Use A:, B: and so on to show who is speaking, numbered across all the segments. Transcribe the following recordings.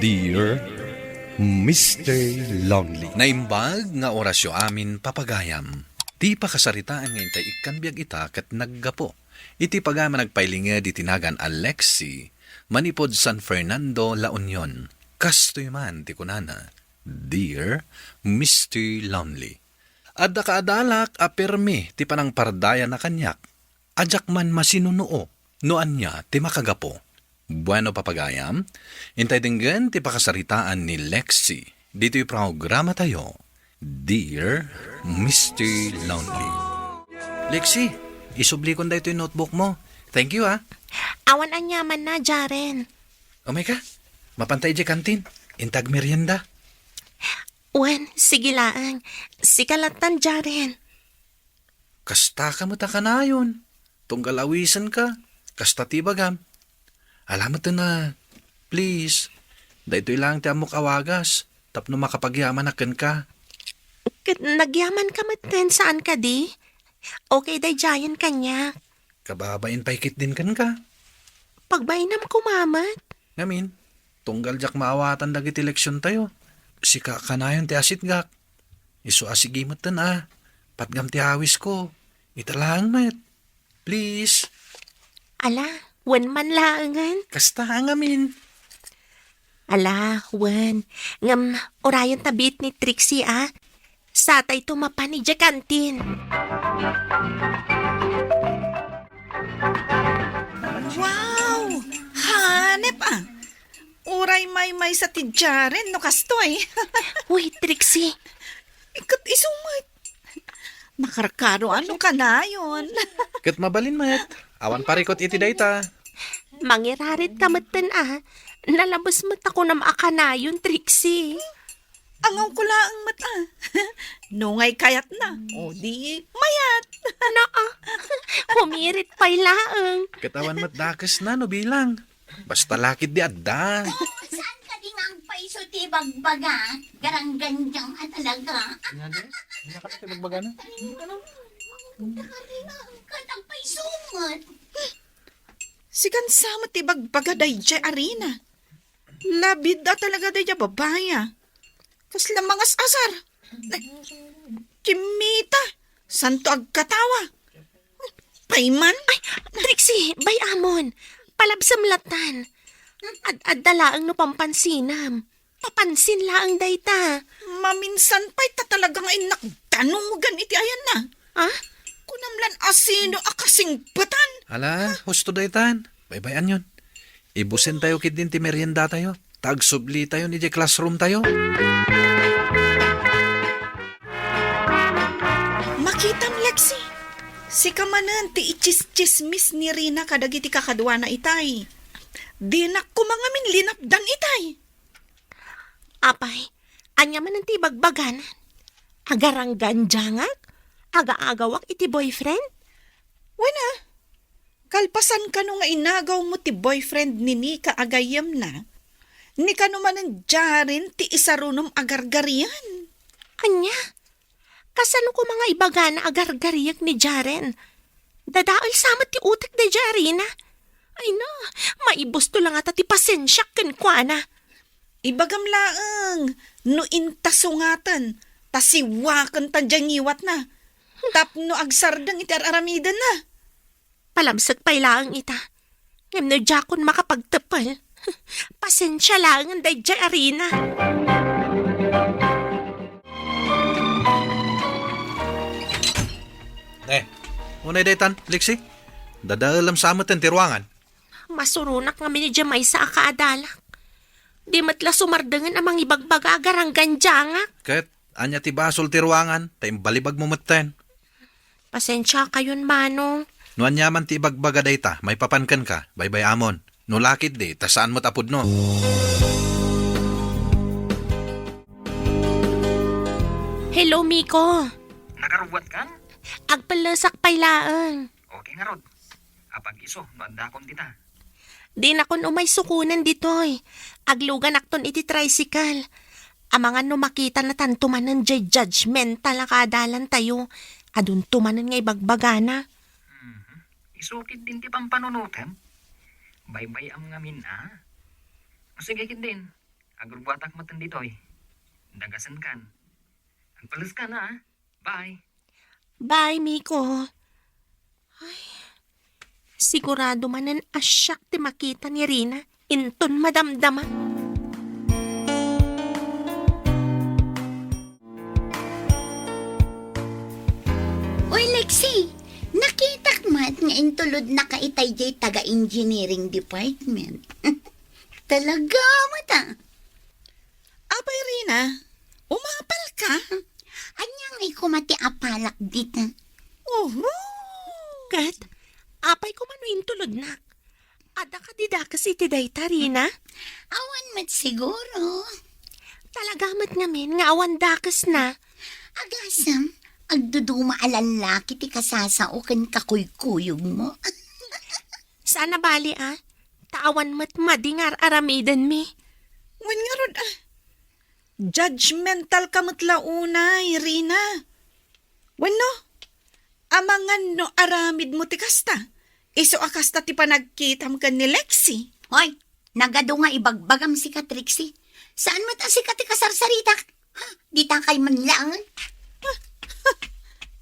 A: Dear Mr. Lonely.
B: Naimbag nga orasyo amin papagayam. Ti pakasaritaan ngayon tayo ikanbiag ita kat naggapo. Iti pagama nagpailinga di tinagan Alexi, manipod San Fernando, La Union. Kastoy man ti kunana, Dear Mr. Lonely. Adda kaadalak apermi ti panang pardaya na kanyak. Ajak man masinunuo, noan niya ti makagapo. Bueno papagayam, intay dinggan ti pakasaritaan ni Lexi. Dito'y programa tayo, Dear Mr. Lonely. Lexi, isubli ko na ito yung notebook mo. Thank you, ha.
C: Awan anyaman na, Jaren.
B: Umay ka, mapantay di kantin. Intag merienda.
C: Wen, sige laang. Sikalatan, Jaren.
B: Kasta ka mo ta ka na yun. Tunggal awisan ka. Kasta tibagam. Alamat na. Please. Dahito ilang ti amok awagas. Tapno makapagyaman akin ka.
C: Nagyaman ka maten, saan ka di? Okay, day jayan kanya.
B: Kababain paikit din kan ka.
C: Pagbainam kumamat.
B: Ngamin, tunggal jak maawatan dagiti leksyon tayo. Sika ka na yun ti asit gak. Isu asigimot tan Patgam ti awis ko. Italang met. Please.
C: Ala, wen man laangan.
B: Kasta ngamin.
C: Ala, wen. Ngam, orayon tabit ni Trixie, Satay tumapa ni Jakantin.
D: Wow! Hanep Uray may sa tidyaren no kastoy.
C: Uy, Trixie.
D: Ikat isumay. Nakarkaro ano ka na yun?
B: Kat mabalin met. Awan parikot iti dayta.
C: Mangirarit ka matan, Nalabas mat ako na maakanayon, Trixie.
D: Angaw ko laang mata. Nungay kayat na. O di mayat.
C: Humirit pa'y laang.
B: Katawan mat dakas na no bilang. Basta lakit di adda.
E: Saan ka din ang paiso ti bagbaga? Garang-ganjang talaga. Katang paisungot.
D: Sigan sama ti bagbagaday dya arena. Labid talaga day dya babaya. Kasla mangas asar. Kimita. Santo agkatawa. Payman.
C: Ay, Trixie, bay amon. Palabsam latan. Ad-dalaang no pampansinam. Papansin laang dayta.
D: Maminsan pa'y talagang inakdanugan iti ayan na. Kunamlan asino akasing batan.
B: Hala, husto daytan. Baybayan yun. Ibusin tayo kit din ti merienda tayo. Tagsubli tayo ni di classroom tayo.
D: Makitam, Lexi. Si kamanan ti ichis-chismis ni Rina kadagiti kakadwa na itay. Di na kumangamin linapdan itay.
C: Apay, anya man ang tibagbagan. Agarang ganjangak? Aga-agawak iti boyfriend?
D: Wala. Kalpasan ka no nga inagaw mo ti boyfriend ni Nika agayam na. Ni ka naman ang jarin ti isarunom agargarian.
C: Anya? Kasano ko mga ibaga na agargariyak ni Jaren? Dadaol samat ti utak da Jarina. Ay na, maibusto lang ata ti pasensyak ken kwa na.
D: Ibagam laang, no intasungatan, tasiwakan tanjangiwat na. Tapno agsardang iti aramidan na.
C: Palamsag pa'y laang ita. Ngam no jakon makapagtapal. Pasensya lang ang day Jarina.
B: Unay daytan, Lexi. Dadaalam sa amat ang tiruangan.
C: Masurunak nga ni Jamay sa akaadalak. Di matla sumardangan amang ibagbaga agarang ganjangak.
B: Kat, anya ti basol tiruangan. Tayong balibag mo matten.
C: Pasensya kayon, Manong.
B: No anyaman ti ibagbaga dayta, may papankan ka. Baybay amon. No lakit di, tasaan mo tapod no.
C: Hello, Miko.
F: Nagaruwat ka?
C: Agpalasak pa'y laang.
F: Okay nga rod. Apag iso, noandakon tita.
C: Di na kon umay sukunan ditoy. Aglugan akton iti tricycle. Amangan no makita na tantuman ng judgmental akadalan tayo. Adun tumanan nga ibagbagana.
F: Isukid din ti pampanunutan. Baybay ang ngamin Sige kid din. Agurwatak mo ditoy. Dagasan kan. Agpalas ka na, ah. Bye.
C: Bye, Miko. Ay, sigurado manan asyak ti makita ni Rina. Inton madamdama.
E: Uy, Lexi, nakitak mat nga intulod na kaitay jay taga-engineering department. Talaga, mata.
D: Abay, Rina, umapal ka?
E: Anyang ay kumati apalak dita.
D: Oh,
C: Kat, apay ko mano intulod na. Ada ka didakas iti dayta, Rina.
E: Awan mat siguro.
C: Talaga mat ngamin nga awan dakas na.
E: Agasam, agduduma alalaki ti kasasao kan kakuykuyog mo.
C: Sana bali Taawan mat madingar aramidan mi.
D: wan nga rod Judgmental ka matlaunay, Rina. Wano, amangan no aramid mo ti kasta. Iso akasta ti panagkitam ka ni Lexi.
E: Hoy, nagado nga ibagbagam si Katrixie. Saan mat si kati kasarsarita? Ha, di ta kay manlangan.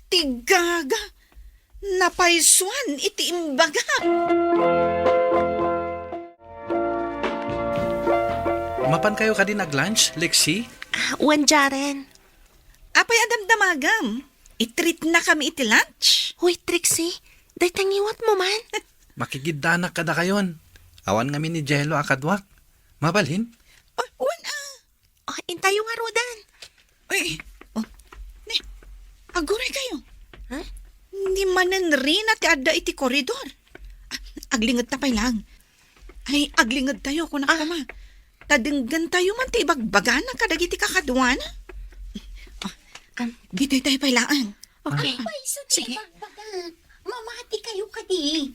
D: Tigaga, napaisuan iti imbaga.
B: Mapan kayo ka din nag-lunch, Lexi?
C: Wan Jaren.
D: Apay adamdamagam, itreat na kami iti lunch.
C: Huy, Trixie. Day tangiwat mo man.
B: Makigiddanak kada kayon. Awan kami ni Jello akadwak. Mabalhin?
D: Oh, wan
C: Intayo nga rodan.
D: Uy, ne, aguray kayo.
C: Ha?
D: Hindi manan Rina ti adda iti koridor. Aglingad tapay lang. Ay, aglingad tayo kung nakama. Tadenggan tayo man ti ibagbagana kadagiti kakadwana. Dito'y tayo pailaan.
C: Okay.
E: Ay, so
C: Sige.
E: bagbaga. Mamati kayo kadi.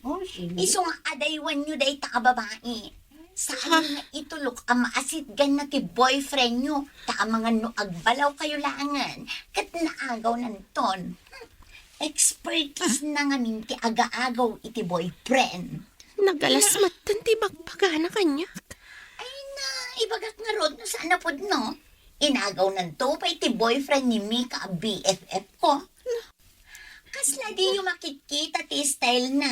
E: Iso nga adaywan nyo day takababae. Saan nga itulok ang maasit gan na ti boyfriend nyo. Ta mga no agbalaw kayo langan. Kat naagaw nanton. Expertise na nga min ti aga-agaw iti boyfriend.
C: Nagalas matan ti magpagana kanya.
E: Ay na, ibagat nga rod no sana pod no. Inagaw nanto pa iti boyfriend ni Mika BFF ko. Kasla di yung makikita ti style na.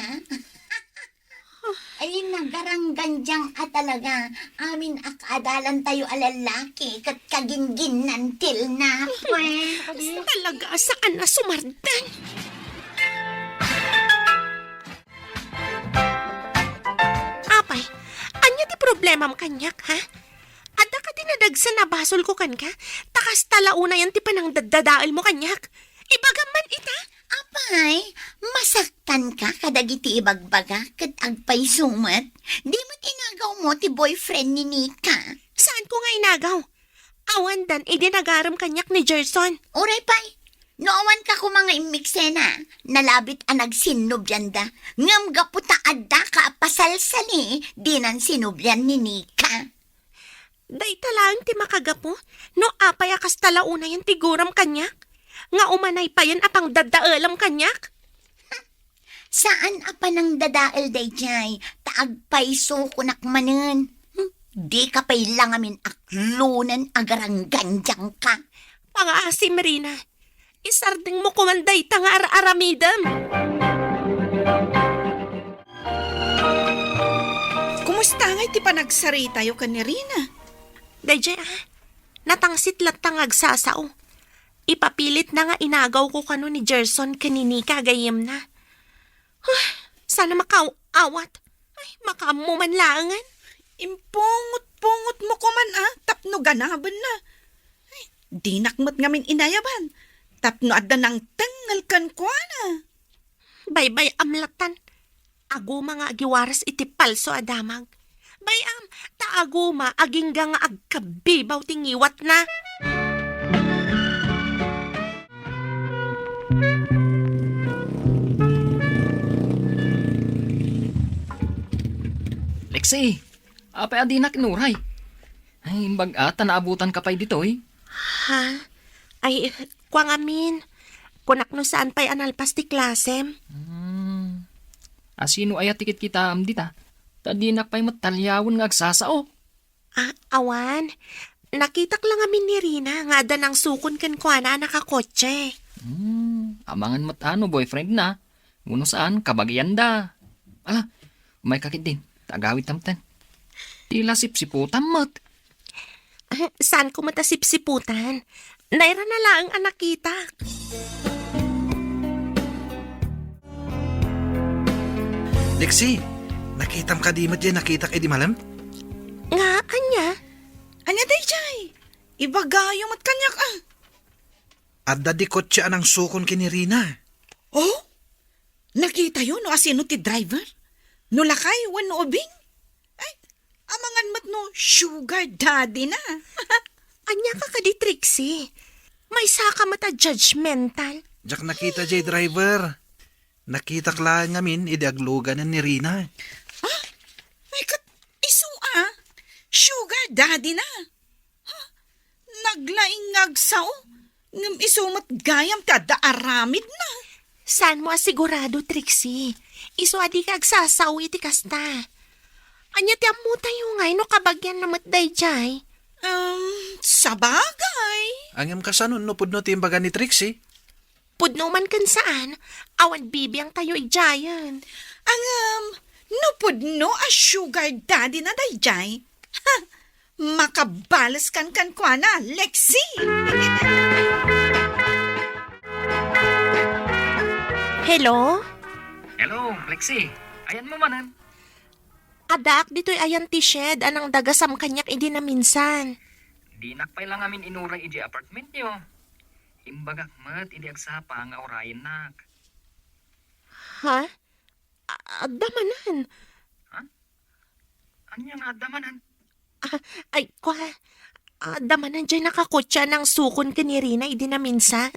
E: Ay nagaranggandyang talaga. Amin akadalan tayo alalaki kat kagingin nantil na.
C: Talaga saan na sumardan? Apay, anya di problema mo kanyak, ha? Ada ka dinadagsan na basol ko kan ka? Takas talauna yan ti panang dadadaal mo kanyak. Ibagaman ita?
E: Apay, masaktan ka kadagiti ibagbaga kat agpay sumat. Di mo tinagaw mo ti boyfriend ni Nika.
C: Saan ko nga inagaw? Awan dan, idinagaram kanyak ni Gerson.
E: Uray pay, noowan ka ko mga imiksena. Nalabit ang nagsinubyan da. Ngam gaputa adda ka pasalsali. Dinan sinubyan ni Nika.
C: Day talaan ti makagapo, no apay akas talauna yan tiguram kanyak. Nga umanay pa yan apang dadaalam kanyak.
E: Saan apa nang dadaal day jay? Taagpaiso kunak manen. Di ka pay lang amin aklunan agarang ganjang ka.
C: Pangaasi, Marina. Isarding mo kumanday tanga aramidam.
D: Kumusta nga iti panagsari tayo ka ni Rina?
C: Dayjay natangsit latang agsasao. Ipapilit na nga inagaw ko kano ni Gerson kanini kagayem na. Sana makawawat. Ay, makamuman langan.
D: Impungot-pungot mo ko man tapno ganaban na. Ay, di nakmat ngamin inayaban. Tapno adda ng tangal kan ko na.
C: Baybay amlatan. Ago mga agiwaras iti palso adamag. Bayam, taaguma aging nga agkabibaw tingiwat na.
G: Lexi, apay adi na kinuray. Ay, bagata naabutan ka pa'y dito eh.
C: Ha? Ay, kwang amin. Kunak no saan pa'y analpas ti klasem.
G: Asino ay tikit kita am dita. Tadinak pa'y matalyawon nga agsasao.
C: Awan, nakitak lang amin ni Rina nga da nang sukon kan kwa na nakakotse.
G: Amangan mo't ano, boyfriend na. Nguno saan, kabagyan da. Ala, may kakit din. Tagawit tamtan. Tila sipsiputan mo't.
C: Saan ko matasipsiputan? Naira na lang ang nakitak.
B: Lexi, nakitam ka di mat dyan, nakitak di malam?
C: Nga, anya?
D: Anya day, Jay? Ibagayo mo't kanyak
B: Adda di kotse anang sukon kini Rina.
D: Oh? Nakita yun no asino ti driver? No lakay, no ubing? Ay, amangan mat no sugar daddy na.
C: Anya ka di Trixie? May saka mata judgmental.
B: Jak nakita jay driver. Nakita lang ngamin, idaglugan ni Rina.
D: Ay, kat iso sugar daddy na. Naglaing ngagsaw. Ngam iso mat gayam tada aramid na.
C: Saan mo asigurado, Trixie? Iso adi kag sasaw iti kasta. Anya ti amu tayo ngay no kabagyan na matday jay.
D: Sabagay.
B: Angam kasanon no pudno timbaga ni Trixie.
C: Pudno man kan saan, awan bibiyang tayo ijayan.
D: Nupod no a sugar daddy na dayjay. Ha, makabalas kan kwa na, Lexi.
C: Hello?
F: Hello, Lexi. Ayan mo manan.
C: Adak, dito'y ayan ti shed, anang dagasam kanyak idi na minsan.
F: Di nakpay lang amin inuray iji apartment nyo. Imbagak mat, idi agsapa nga orayan nak.
C: Ha? Adamanan.
F: Anya nga damanan?
C: Ay, kwa. Adamanan dyan nakakotsa ng sukon ka ni Rina, idi na minsan.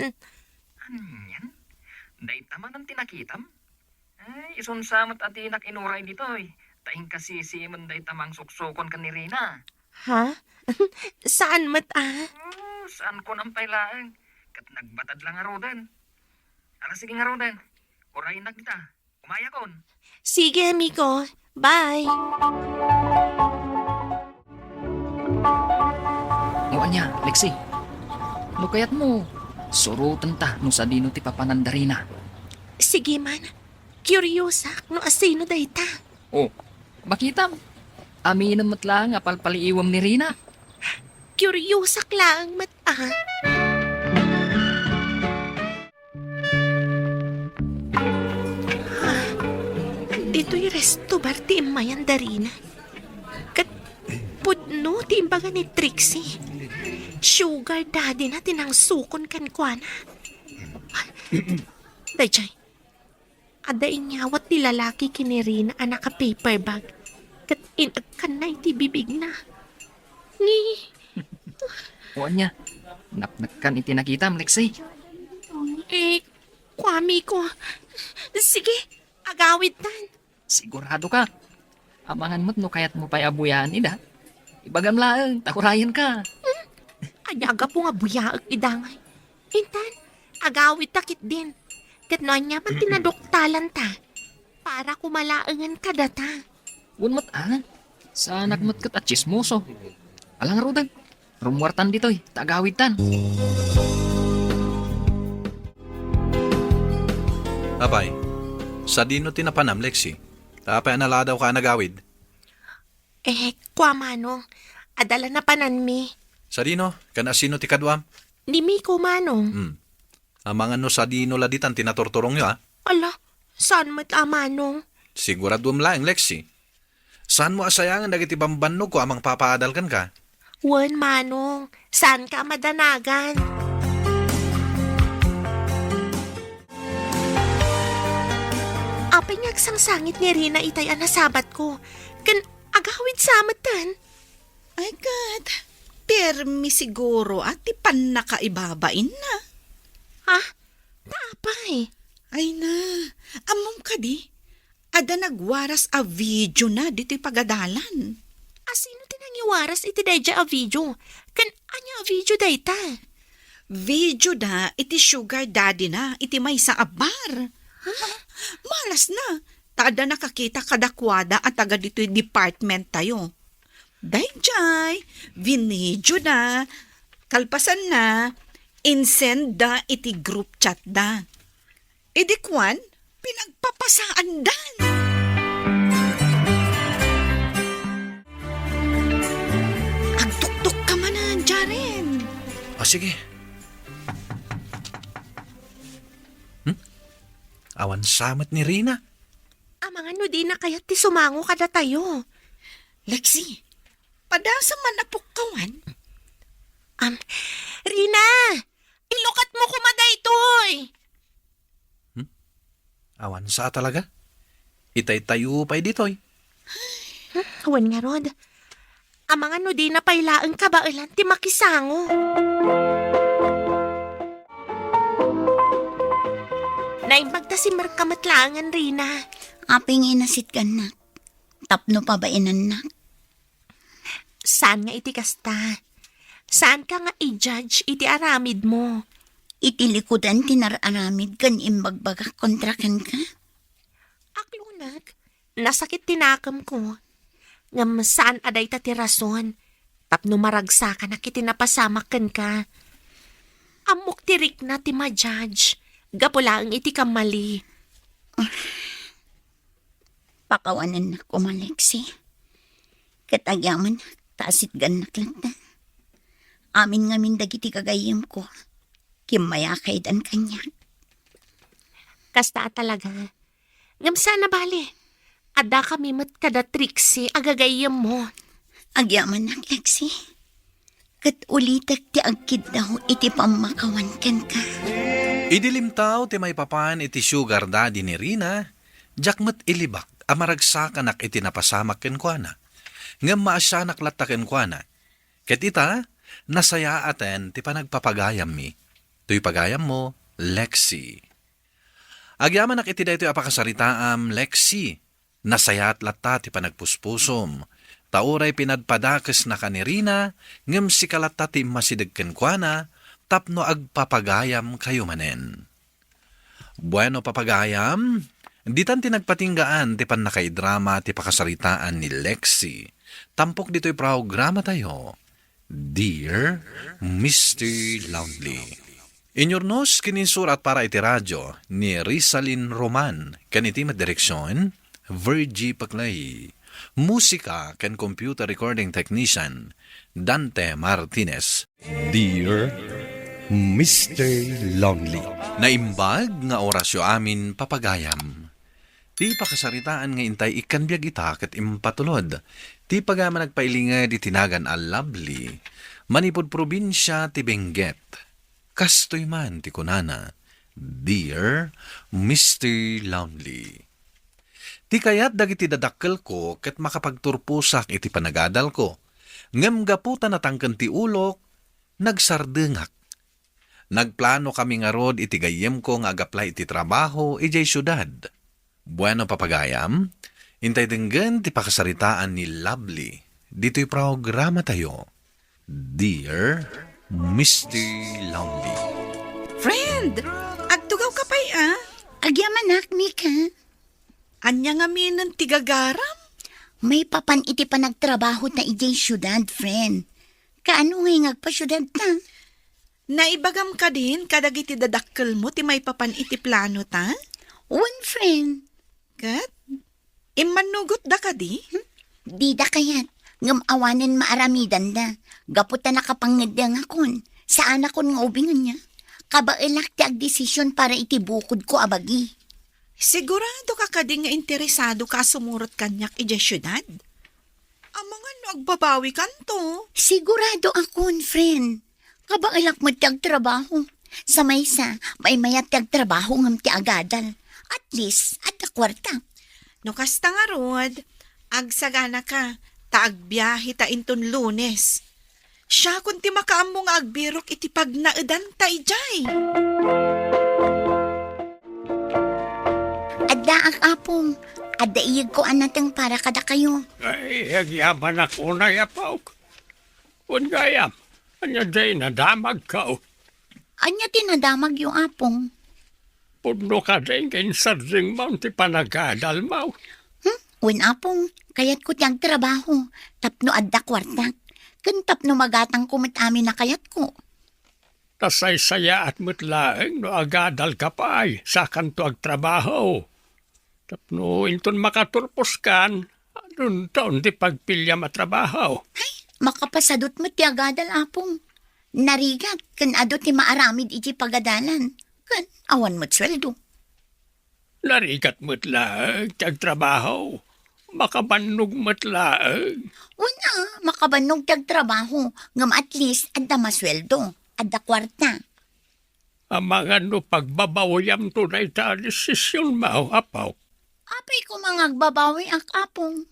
F: Anyan? Day taman ang tinakitam? Ay, isunsamot at tinak inuray ditoy. Taing kasi si day tamang suksukon ka ni Rina.
C: Ha? Saan mata?
F: Saan ko nampay laang? Kat nagbatad lang nga rodan. Ala sige nga rodan. Orayin na kita. Umaya kon.
C: Sige, amigo. Bye.
G: O anya, Lexi. No kayat mo. Surutan ta no sa dino ti papanandarina.
C: Sige man. Curiosak no asino dayta.
G: Oh, bakitam. Aminam mat lang apalpaliiwam ni Rina.
C: Curiosak lang mata. Dito'y resto bar ti imayan darina. Kat pudno ti imbaga ni Trixie. Sugar daddy na tinang sukon kan kwa na. Dayjay, ada inyawat ti lalaki kinirina anak ka paper bag. Kat inagkan na iti bibig na. Ni,
G: O anya, napnakkan iti nakitam, Lexi.
C: kwami ko. Sige, agawid tan.
G: Sigurado ka. Amangan mo't no kayat mo pa'y abuyan, ida. Ibagam lang, takurayan ka.
C: Anyaga po nga buyaag idangay. Intan, agawid takit din. Kat nonya man tinadoktalan ta. Para kumalaangan ka data.
G: Unmat sa anak mo't kat at chismoso. Alang rodan, rumwartan dito'y, tagawid tan.
B: Abay, sa dino tinapanam, Lexi. Tapay anala daw ka nagawid.
C: Kwa manong, adala na pananmi.
B: Sa dino, kanasino ti kadwam?
C: Ni Miko manong.
B: Amangan no sa dino laditan tinatortorong nyo
C: Ala, saan mat manong?
B: Siguradum lang, Lexi. Saan mo asayangan dagiti bambannog ko amang papaadalkan ka?
C: Wan manong, saan ka madanagan? Apay ngagsang sangit ni Rina itay anasabat ko. Kan agawid sa amatan.
D: Ay, God. Permi siguro at tipan nakaibabain na.
C: Ha? Tapay.
D: Ay na, amom ka di. Ada nagwaras a video na dito'y pagadalan.
C: Asino tinangiwaras iti dayja a video? Kan anya a video dayta?
D: Video na, iti sugar daddy na, iti may sa abar. Malas na. Tada nakakita kadakwada at taga dito'y department tayo. Dayjay, vinidyo na, kalpasan na, insend da iti group chat da. Idikwan, pinagpapasaan dan. Agtuktok ka manan, Jaren.
B: O sige. Awan samat ni Rina.
C: Amang ano di na kaya't ti sumango kada tayo.
D: Lexi, padasa man apukkawan.
C: Rina! Ilukat mo kumaday toy!
B: Awan sa talaga. Itay tayo pa'y ditoy.
C: Awan nga, Rod. Amang ano di na pailaan kabailan ti makisango. Naimbag ta si Merkamatlangan, Rina.
E: Aping inasit ka na. Tapno pa ba inanak?
C: Saan nga iti kasta? Saan ka nga i-judge iti aramid mo?
E: Itilikudan tinararamid kan imbagbaga kontrakan ka?
C: Aklunag, nasakit tinakam ko. Ngam saan aday ta ti rason? Tapno maragsakan na kiti napasamakan ka. Amok tirik na ti ma-judge. Gapulaang iti kamali.
E: Pakawanan na ko, Malexi. Katagyaman, taasit ganak lang ta. Amin ngamin dagiti kagayim ko. Kimayakay dan kanya.
C: Kasta talaga. Ngam sana bali. Ada kami mat kada triksi agagayam mo.
E: Agyaman na, Lexi. Kat ulitak ti agkid daw iti pamakawan kan ka.
B: Idilimtaw ti may papan iti sugar daddy ni Rina. Jakmat ilibak amaragsakan iti napasamak ken kuana. Ngam maasyanak lataken kuana. Ket ita, nasaya aten ti panagpapagayam mi. Tuy pagayam mo, Lexi. Agyaman iti daytoy apakasaritaam, Lexi. Nasayat latta ti panagpuspusom. Tauray pinadpadakes na kanirina, ngem si kalata ti masidegken kuana, tapno agpapagayam kayo manen. Bueno papagayam, ditan ti nagpatinggaan ti panakaidrama ti pakasaritaan ni Lexi. Tampok dito'y programa tayo. Dear Mr. Loudly. Inyornos kininsurat para iti radyo ni Rizalin Roman, kaniti direksyon, Virgie Paclay. Musika ken computer recording technician, Dante Martinez.
A: Dear Mr. Lonely.
B: Naimbag nga orasyo amin papagayam. Ti pakasaritaan nga intay ikanbiag ita ket impatulod. Ti pagaman nagpailinga di tinagan a Lovely. Manipod probinsya ti Benguet. Kastoy man ti kunana. Dear Mr. Lonely. Ti kayat dagiti dadakkel ko ket makapagturpusak iti panagadal ko. Ngem gaputan natangken ti ulok, nagsardengak. Nagplano kami nga rod iti gayem ko nga agaplay iti trabaho ijay syudad. Bueno papagayam, intay denggen ti pakasaritaan ni Lovely. Dito'y programa tayo. Dear Mr. Lonely.
D: Friend, agtugaw ka pa'y
E: Agyamanak, Mika.
D: Anya nga minan tigagaram?
E: May papan iti pa nagtrabaho na ijay syudad, friend. Kaano ngay ngagpasyudad ta?
D: Naibagam ka din kadag iti dadakkel mo ti may papan iti plano ta?
E: One friend.
D: Kat? Imanugot da ka di?
E: Di da kayat. Ngam awanen maaramidan da. Gaputa nakapangedang akon. Saan akon nga ubingan niya? Kabailak ti ag-desisyon para iti bukod ko abagi.
D: Sigurado ka ka din nga interesado ka sumurot kanyak ijay syudad? Amang ano agbabawi kanto?
E: Sigurado akon, friend. Kabailak mo ti agtrabaho. Sa maysa, may mayat ti agtrabaho ngam ti agadal. At least, at a kwarta.
D: No kasta nga rod, agsagana ka, taagbiyahe ta inton Lunes. Siya kung ti makaammo nga agbirok iti pagnaudan ta ijay.
E: Adda ang apong, adda iyag ko anatang para kada kayo.
H: Ay, agyaman ako na yapaw. Kung gayam, anya day nadamag ka.
E: Anya tinadamag yung apong.
H: Puno ka din kain sarding mo ti panagadal mo.
E: Wen apong, kayat ko tiyang trabaho. Tapno adda kwarta. Kan tapno magatang kumit amin na kayat ko.
H: Tasay-saya at mutlaeng no agadal ka pa ay sa kanto ag trabaho. Tapno inton makaturpos kan, anong taon di pagpilya matrabaho.
E: Makapasadot mo ti agadal apong. Narigat, kan ado ti maaramid iti pagadalan. Kan awan mo't sweldo.
H: Narigat mutlaeng ti ag trabaho. Makabannog mutlaeng.
E: Una, makabanog tag trabaho. Ngam at least, adda masweldo. Adda kwarta.
H: Ang mga no pagbabawyam tunay ta desisyon mao apaw.
E: Apay ko mangagbabawi ang apong.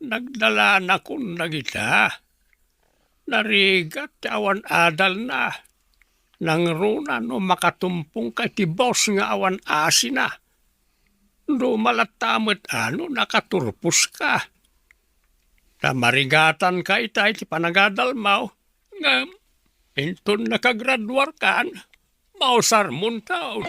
H: Nagdala na kung nagita. Narigat ti awan adal na. Nang runa no makatumpong kay ti boss nga awan asina. No malatamot ano nakaturpos ka. Tamarigatan ka itay ti panagadal mao. Ngam, inton nakagraduar kan, mausar mun taon.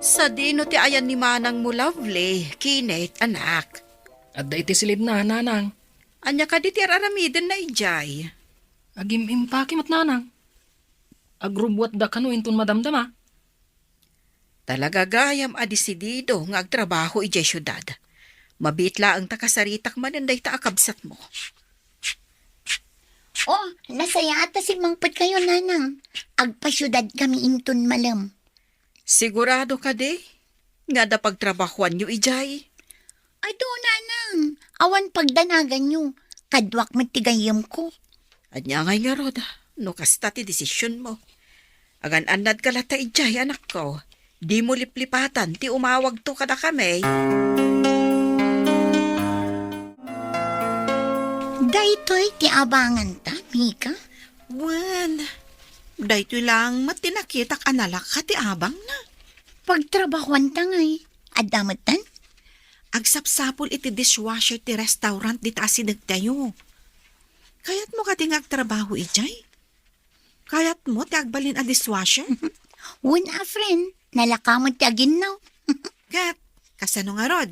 D: Sa dino ti ayan ni manang mo lovely, Kinate, anak.
G: At da iti silid na, nanang.
D: Anya ka di ti aramiden na ijay.
G: Agim impaki mat nanang. Agrubwat da kano inton madamdama.
D: Talaga gayam adisidido nga agtrabaho ijay syudad. Mabitla ang takasaritak mananday ta akabsat mo.
E: Oh, nasaya ata si mangpad kayo, nanang. Agpasyudad kami inton malam.
D: Sigurado ka di? Nga da pagtrabahuan nyo ijay.
E: Ay do, nanang. Awan pagdanagan nyo. Kadwak matigayam ko.
D: Anya ngay nga roda, no kasta ti desisyon mo. Agan anad ka lata ijay, anak ko. Di mo liplipatan, ti umawag to kada kami.
E: Daytoy ti abangan ta, Mika.
D: Wan, dahito lang matinakitak analak ka ti abang na.
E: Pagtrabahuan ta ngay. Adamatan?
D: Agsapsapol iti dishwasher ti restaurant di tasinag tayo. Kayat mo ka ti ngagtrabaho ijay? Kayat mo ti agbalin a dishwasher?
E: Una, friend. Nalakamot ti aginaw.
D: Kat, kasano nga rod?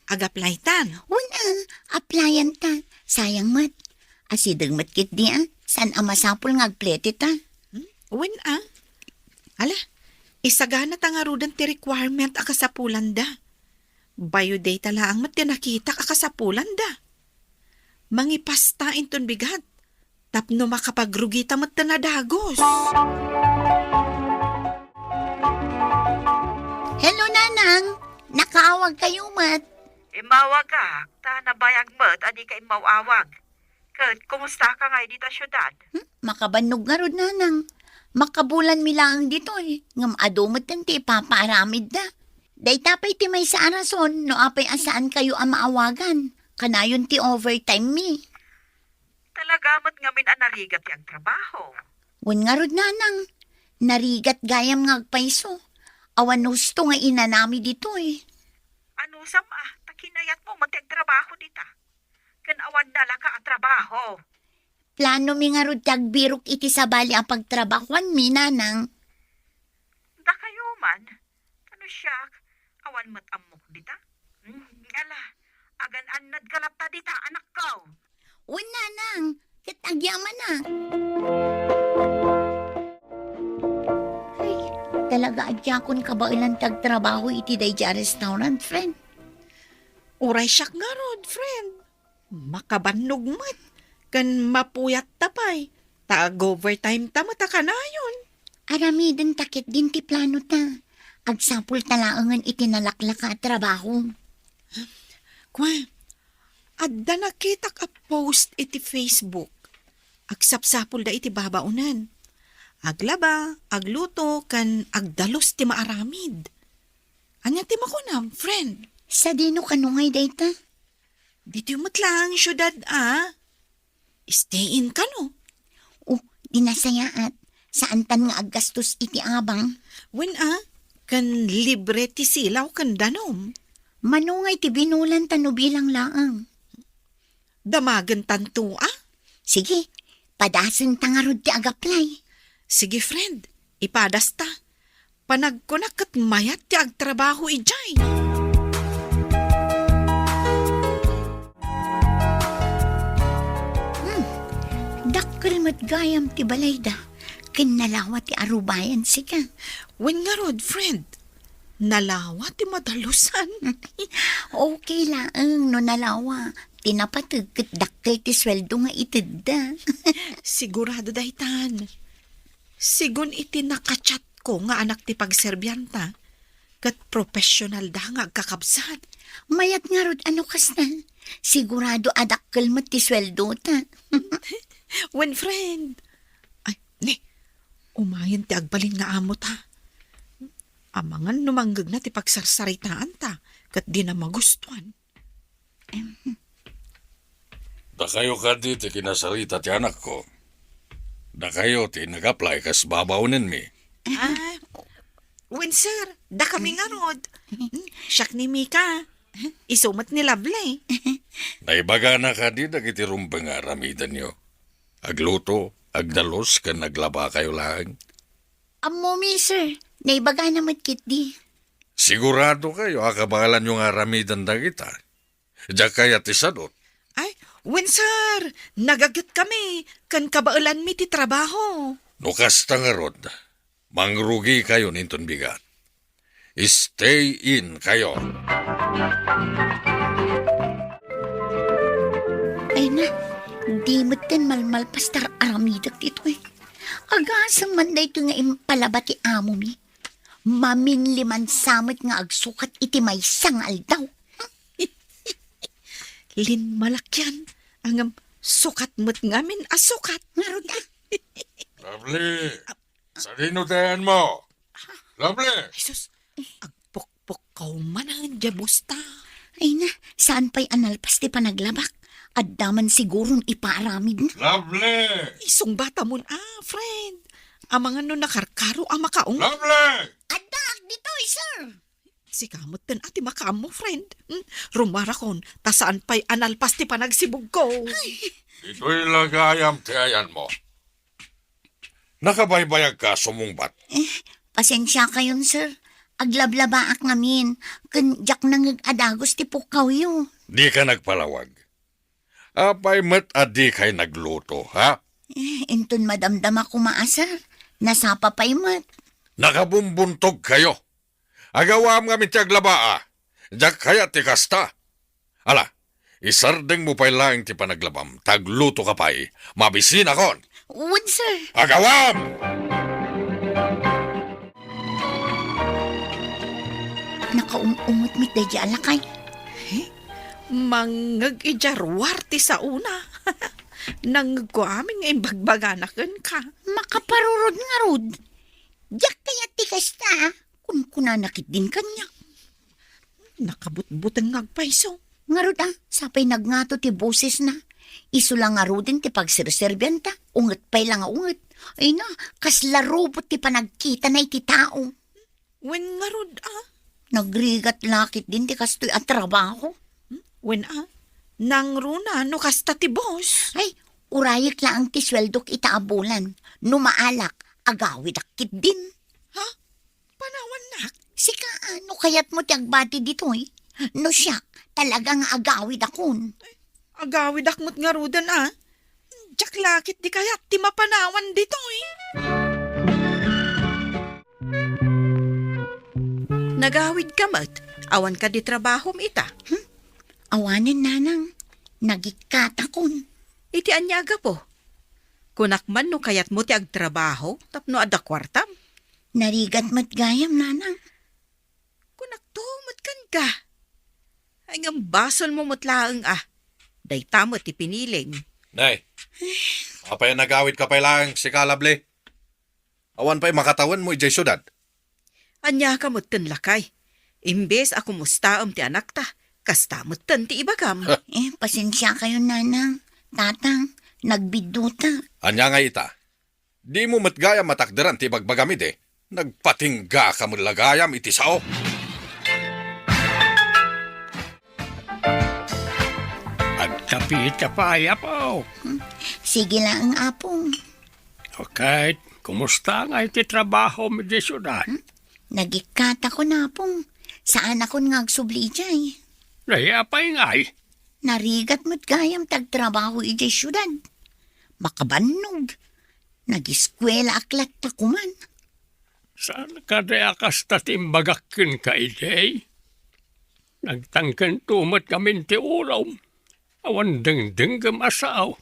D: Agaplaytan.
E: Una, applyan ta. Sayang mat. Asidang matkit di san amasapol ngagplete ta.
D: Wen Ala, isagana ta nga rodan ti requirement akasapulan da. Biodata laang mat tinakita akasapulan da. Mangipasta inton bigat. Tapno makapagrugita mat tanadagos.
E: Hello, nanang. Nakaawag kayo, mat.
I: Imawag ka, ta nabayag mat, adi ka imawawag. Kat, kumusta ka nga dito syudad?
E: Makabanog nga rod, nanang. Makabulan mi lang dito eh. Ngam adomot ng ti papaaramid na. Day tapay ti may sa arason, no apay asaan kayo ang maawagan. Kanayon ti overtime mi.
I: Talaga mat ngamin anarigat yung trabaho.
E: Wan nga rod, nanang. Narigat gayam ngagpaiso. Awan gusto nga inanami dito eh.
I: Ano takinayat mo matag trabaho dita. Kan awan nala ka ang trabaho.
E: Plano mi nga rod tagbirok iti sabali ang pagtrabahuan mi, nanang.
I: Da kayo man. Ano siya? Awan mat amok dita. Ala, agan anad kalapta dita anak ko.
E: Wan, nanang. Katagyaman na. Talaga adyakon ka ba ilang tagtrabaho iti dayja restaurant, friend?
D: Uray siyak nga rod, friend. Makabannog mat. Kan mapuyat tapay. Tag-overtime ta matakanayon.
E: Aramidin takit din ti plano ta. Agsapul talaangan iti nalaklaka at trabaho.
D: Kwa, adda nakita ka post iti Facebook. Agsapsapul da iti babaunan. Aglaba, agluto, kan agdalos ti maaramid. Anya ti makunam, friend?
E: Sa dino kanungay dayta?
D: Dito matlang, syudad, Stay in ka, no?
E: Oh, dinasayaat. Saan tan nga aggastos iti abang?
D: When, kan libre ti silaw kan danom.
E: Manungay ti binulan tano bilang laang.
D: Damagan tanto,
E: Sige, padasan tangarod ti agaplay.
D: Sige, friend. Ipadas ta. Panagkunak at mayat ti agtrabaho ijay.
E: Adakkel mat gayam ti balayda. Kinalawa ti arubayan sika.
D: When nga rod, friend, nalawa ti madalusan.
E: Okay lang, no nalawa. Tinapatag kat dakkel ti sweldo nga itid
D: Sigurado daytan. Sigun iti nakachat ko nga anak ti pagserbyanta. Kat professional da nga kakabsat.
E: Mayat nga rod ano kasnan. Sigurado adakkel mat ti sweldo ta.
D: When friend. Ay, ni. Umayan ti agbalin nga amot ha. Amangan numanggag na ti pagsarsaritaan ta. Kat di na magustuhan.
J: Da kayo ka di ti kinasarita ti anak ko. Da kayo ti nag-apply kas babaunin mi.
D: When sir, da kami nga rod. Siyak ni Mika. Isumat ni Lovely.
J: Naibaga na ka di dagiti rumbang nga ramidan nyo. Agluto, agdalos, kan naglaba kayo lang.
E: Amo mi sir, naibaga naman kit di.
J: Sigurado kayo, akabalan nyo nga ramidan dagita. Diyak kaya ti sadot.
D: Ay, when sir, nagagat kami. Kan kabailan mi ti trabaho.
J: Nukas tangarod, mangrugi kayo ninton bigat. Stay in kayo.
E: Ay na, di mo tin malmalpastar aramidak dito eh. Agasang man na ito nga impalaba ti amo mi. Maminliman samit nga agsukat iti may sangal daw.
D: Lin malakyan. Ang sukat mo't ngamin asukat.
E: Ngaro da.
J: Lovely, sa dinudayan mo. Lovely.
D: Jesus, agpokpok ka man ang jabusta.
E: Ay na, saan pa'y analpas ti panaglabak? At daman sigurong ipaaramid na.
J: Lovely.
D: Isong bata mo friend. Amangan no nakarkaro ang makaong.
J: Lovely.
E: Adak dito sir.
D: Si kamot din ati makaam mo, friend. Rumarakon, ta saan pa'y analpas ti panagsibog ko.
J: Ito'y lagayam ti ayan mo. Nakabaybayag ka sumungbat.
E: Pasensya kayon sir. Aglablabaak ngamin. Kanjak nang adagos ti pukaw yo.
J: Di ka nagpalawag. Apay met adi kay nagluto, ha?
E: Inton madamdam ako maasar. Nasapa pa'y mat.
J: Nakabumbuntog kayo. Agawam nga mitiaglabaa. Diyak kaya ti kasta. Ala, isardeng mo pa'y lang ti panaglabam. Tagluto ka pa'y. Mabisin akon.
E: Wood sir.
J: Agawam!
E: Nakaumumot mit da di alakay.
D: Mangag ijarwar ti sa una. Nang guaming ay bagbaganakan ka.
E: Makaparurod nga rod. Diyak kaya ti kasta. Kun kunanakit din kanya.
D: Nakabutbutang ngagpaiso.
E: Nga rod sapay nagngato ti boses na. Isu lang nga rodin ti pagserserbyanta. Unget pa'y lang nga unget. Ay na, kaslarobot ti panagkita na iti tao.
D: When nga rod
E: Nagrigat lakit din ti kastoy at trabaho.
D: When nang runa no kasta ti boss.
E: Ay, urayik lang ti sweldok itaabulan. Numaalak, agawid akit din.
D: Ha? Panawan nak?
E: Sika ano kayat mo ti agbati ditoy? No siya, talagang agawid akon.
D: Agawid akmot nga rudan Diyak lakit di kayat ti mapanawan ditoy. Nagawid ka mat. Awan ka di trabaho ita.
E: Awanin nanang, nagikatakon.
D: Iti anyaga po. Kunakman no kayat mo ti agtrabaho tapno ada kwartam.
E: Narigat mat gayam nanang.
D: Kunaktumot kan ka. Ay nga basol mo mutlaang Day tamot ti piniling.
J: Nay, apay nagawid ka pa'y lang si Kalable. Awan pa'y makatawan mo ijay syudad.
D: Anya ka mo lakay. Imbes ako mustaam ti anak ta. Kasta mo ti ibagam.
E: Pasensya kayo nanang. Tatang, nagbiduta.
J: Anya nga ita. Di mo matgayam matakderan ti bagbagamid Nagpatingga ka mo lagayam iti sao.
H: Agkapi-kapaya po.
E: Sige lang apong.
H: Okay, kumusta nga iti trabaho mo di syudad?
E: Nagikata ko na apong. Saan ako ngagsubli jay?
H: Nayapay nga'y.
E: Narigat mo't gayam tagtrabaho ijay syudad. Makabanog. Nag-eskwela aklat ta kuman.
H: Saan ka di akas tatimbagakin ka iday? Nagtangkan tumat kami ti ulam. Awan dengdeng gemasaw.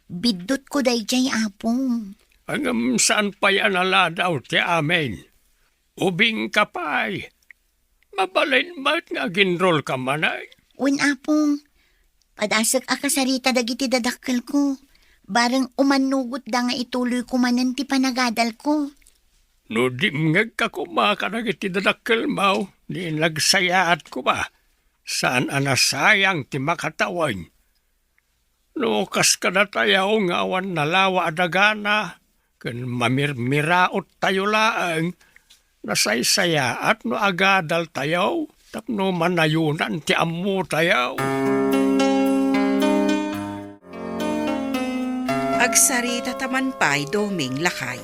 E: Bidot ko day jay apong.
H: Hanggang saan pa yan aladaw ti amin. Ubing ka pa'y. Mabalin mat nga ginrol ka manay.
E: Wen apong. Padasag akasarita dagiti dadakkel ko. Barang umanugot da nga ituloy ko manan ti panagadal ko.
H: No dimngag ka kumaka nagiti dadakkel maw. Di nagsayaat ko ba? Saan anasayang ti makatawan? No kas ka na tayaw nga awan nalawa adagana. Kan mamirmiraot tayo laang. Nasaysayaat no agadal tayaw. Tapno manayunan ti ammo tayaw.
D: Agsarita taman pa'y doming lakay.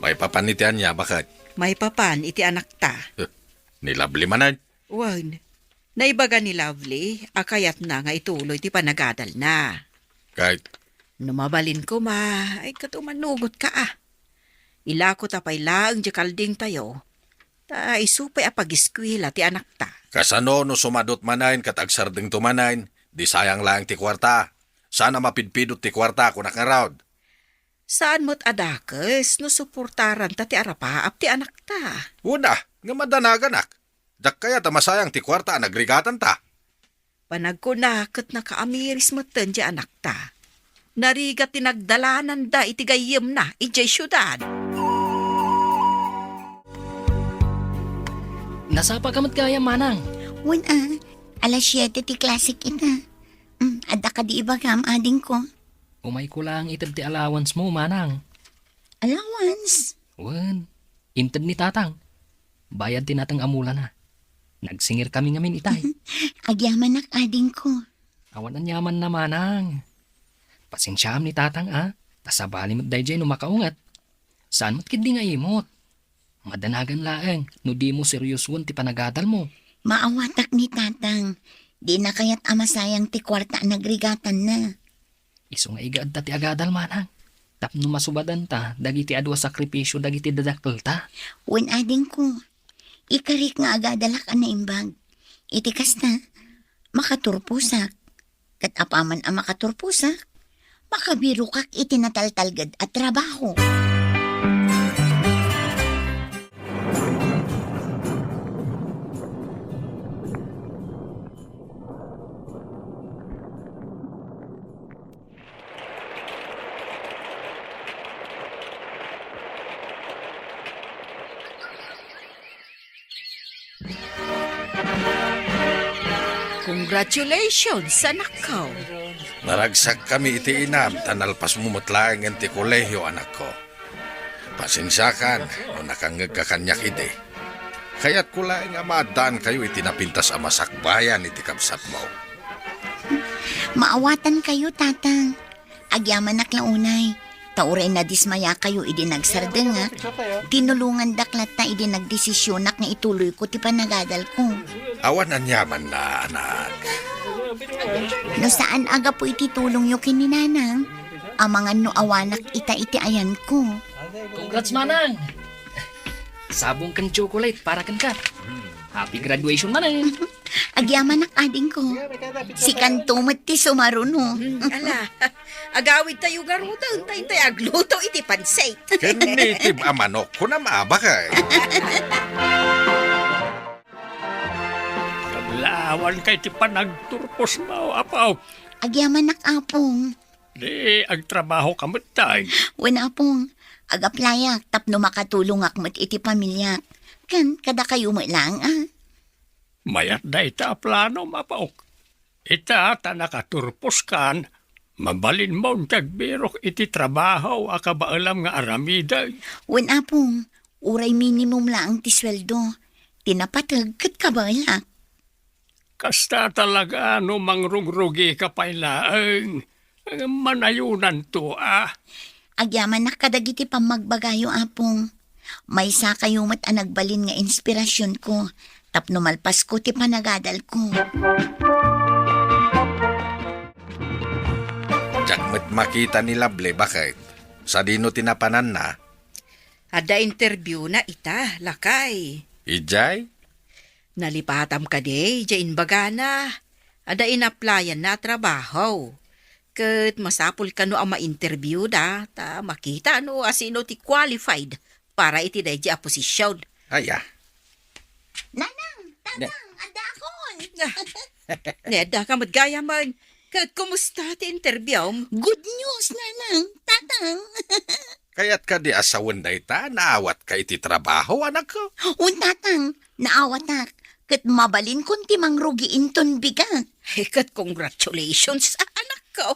J: May papanitian niya, bakit?
D: May papan iti anak ta.
J: Nilabli manan.
D: Wan, naibaga ni Lovely, akayat na nga ituloy ti panagadal na.
J: Kahit
D: Numabalin ko ay katumanugot ka Ila ko tapay laang di kalding tayo. Ta isupay apag-eskwela ti anak ta.
J: kasano no sumadot manain kat agsardeng tumanain, di sayang lang ti kwarta. Sana mapidpidot ti kwarta kung nakarawd.
D: Saan mo't adakes no suportaran ta ti arapaap ti anak ta?
J: Una, nga madanaganak. Dak kaya tamasayang ti kwarta nagrigatan ta.
D: Panagkunakot na kaamiris mo ten di anak ta. Narigat tinagdalanan da iti gayem na ijay syudad.
G: Nasapa ka kaya manang.
E: Wen alas 7 ti klasik ina. Adda ka di iba kam ading ko.
G: Umay ko lang itad ti allowance mo, manang.
E: Allowance?
G: Wan, intad ni tatang. Bayad din natang amula na. Nagsingir kami ngamin itay.
E: Agyaman ak ading ko.
G: Awan ang yaman na manang. Pasensyam ni tatang Tasabali mo't dayjay no makaungat. Saan mo't kid di nga imot? Madanagan laeng, no di mo seryosuan ti panagadal mo.
E: Maawatak ni tatang. Di na kaya't amasayang ti kwarta nagrigatan na.
G: Iso nga igaad ta ti agadal manang. Tapno masubadan ta, dagiti adwa sakripisyo dagiti dadakkel ta.
E: Wen ading ko. Ikarik nga agadalak na imbag. Iti kasta, makaturpusak. Kat apaman ang makaturpusak, makabiro kak itinataltalgad at trabaho.
D: Congratulations, anak ko.
J: Naragsak kami iti inam, tanalpas mo mutlaang ti kolehyo anak ko. Pasensyakan, o nakangag ka kanyak iti. Kaya't kulaing amadaan kayo iti napintas amasakbayan iti kabsat mo.
E: Maawatan kayo, tatang. Agyaman nak launay. Tauray na dismaya kayo idi nagsardeng tinulungan daklat na idi nagdesisyonak nga ituloy ko ti panagadal ko.
J: Awan ang yaman na, anak.
E: No saan aga po iti tulong yo kininanang? Amangan no awanak iti ayan ko.
G: Congrats manang! Sabong kan chocolate para kan ka. Happy graduation manang!
E: Agyaman nak ading ko. Si kantumat ti sumaruno.
D: Ala, agawid tayo garuda, tayo agluto iti pansay.
J: Kinitib amanok ko na maaba ka
H: Kablawan kay ti panagturpos mo, apaw.
E: Agyaman nak apong.
H: Di, agtrabaho kamot tayo.
E: Wen apong. Agaplayak tapno makatulong akmat iti pamilya. Kan kada kayo mo lang
H: Mayat da ita plano mapaok. Ita ta nakaturpos kan, mabalin mo tagbirok iti trabaho akabaalam nga aramiday.
E: Wen apong, uray minimum lang ti sweldo. Tinapatag kat kabalak.
H: Kasta talaga no mangrugrugi ka pailaang. Manayunan to
E: Agyaman na kadagiti pamagbagayo apong. May sa kayo mat anagbalin nga inspirasyon ko. Tapno malpas ko ti panagadal ko.
J: Jakmet
B: makita ni Lovely, bakit? Sa dino tinapanan na?
D: Ada interview na ita, lakay.
B: Ijay?
D: Nalipatam ka de, jain bagana. Ada inaplayan na trabaho. Kat masapul ka no ang ma-interview da, ta makita no asino ti qualified para iti da a posisyon.
B: Aya.
E: Nanang, tatang, adakon.
D: Neda ka madgaya man. Kat kumusta ti interview?
E: Good news, nanang, tatang.
B: Kaya't ka di asawan da ita, naawat ka iti trabaho, anak ko.
E: O tatang, naawatak. Kat mabalin kun ti mangrugiin ton biga.
D: Kat congratulations sa anak ko.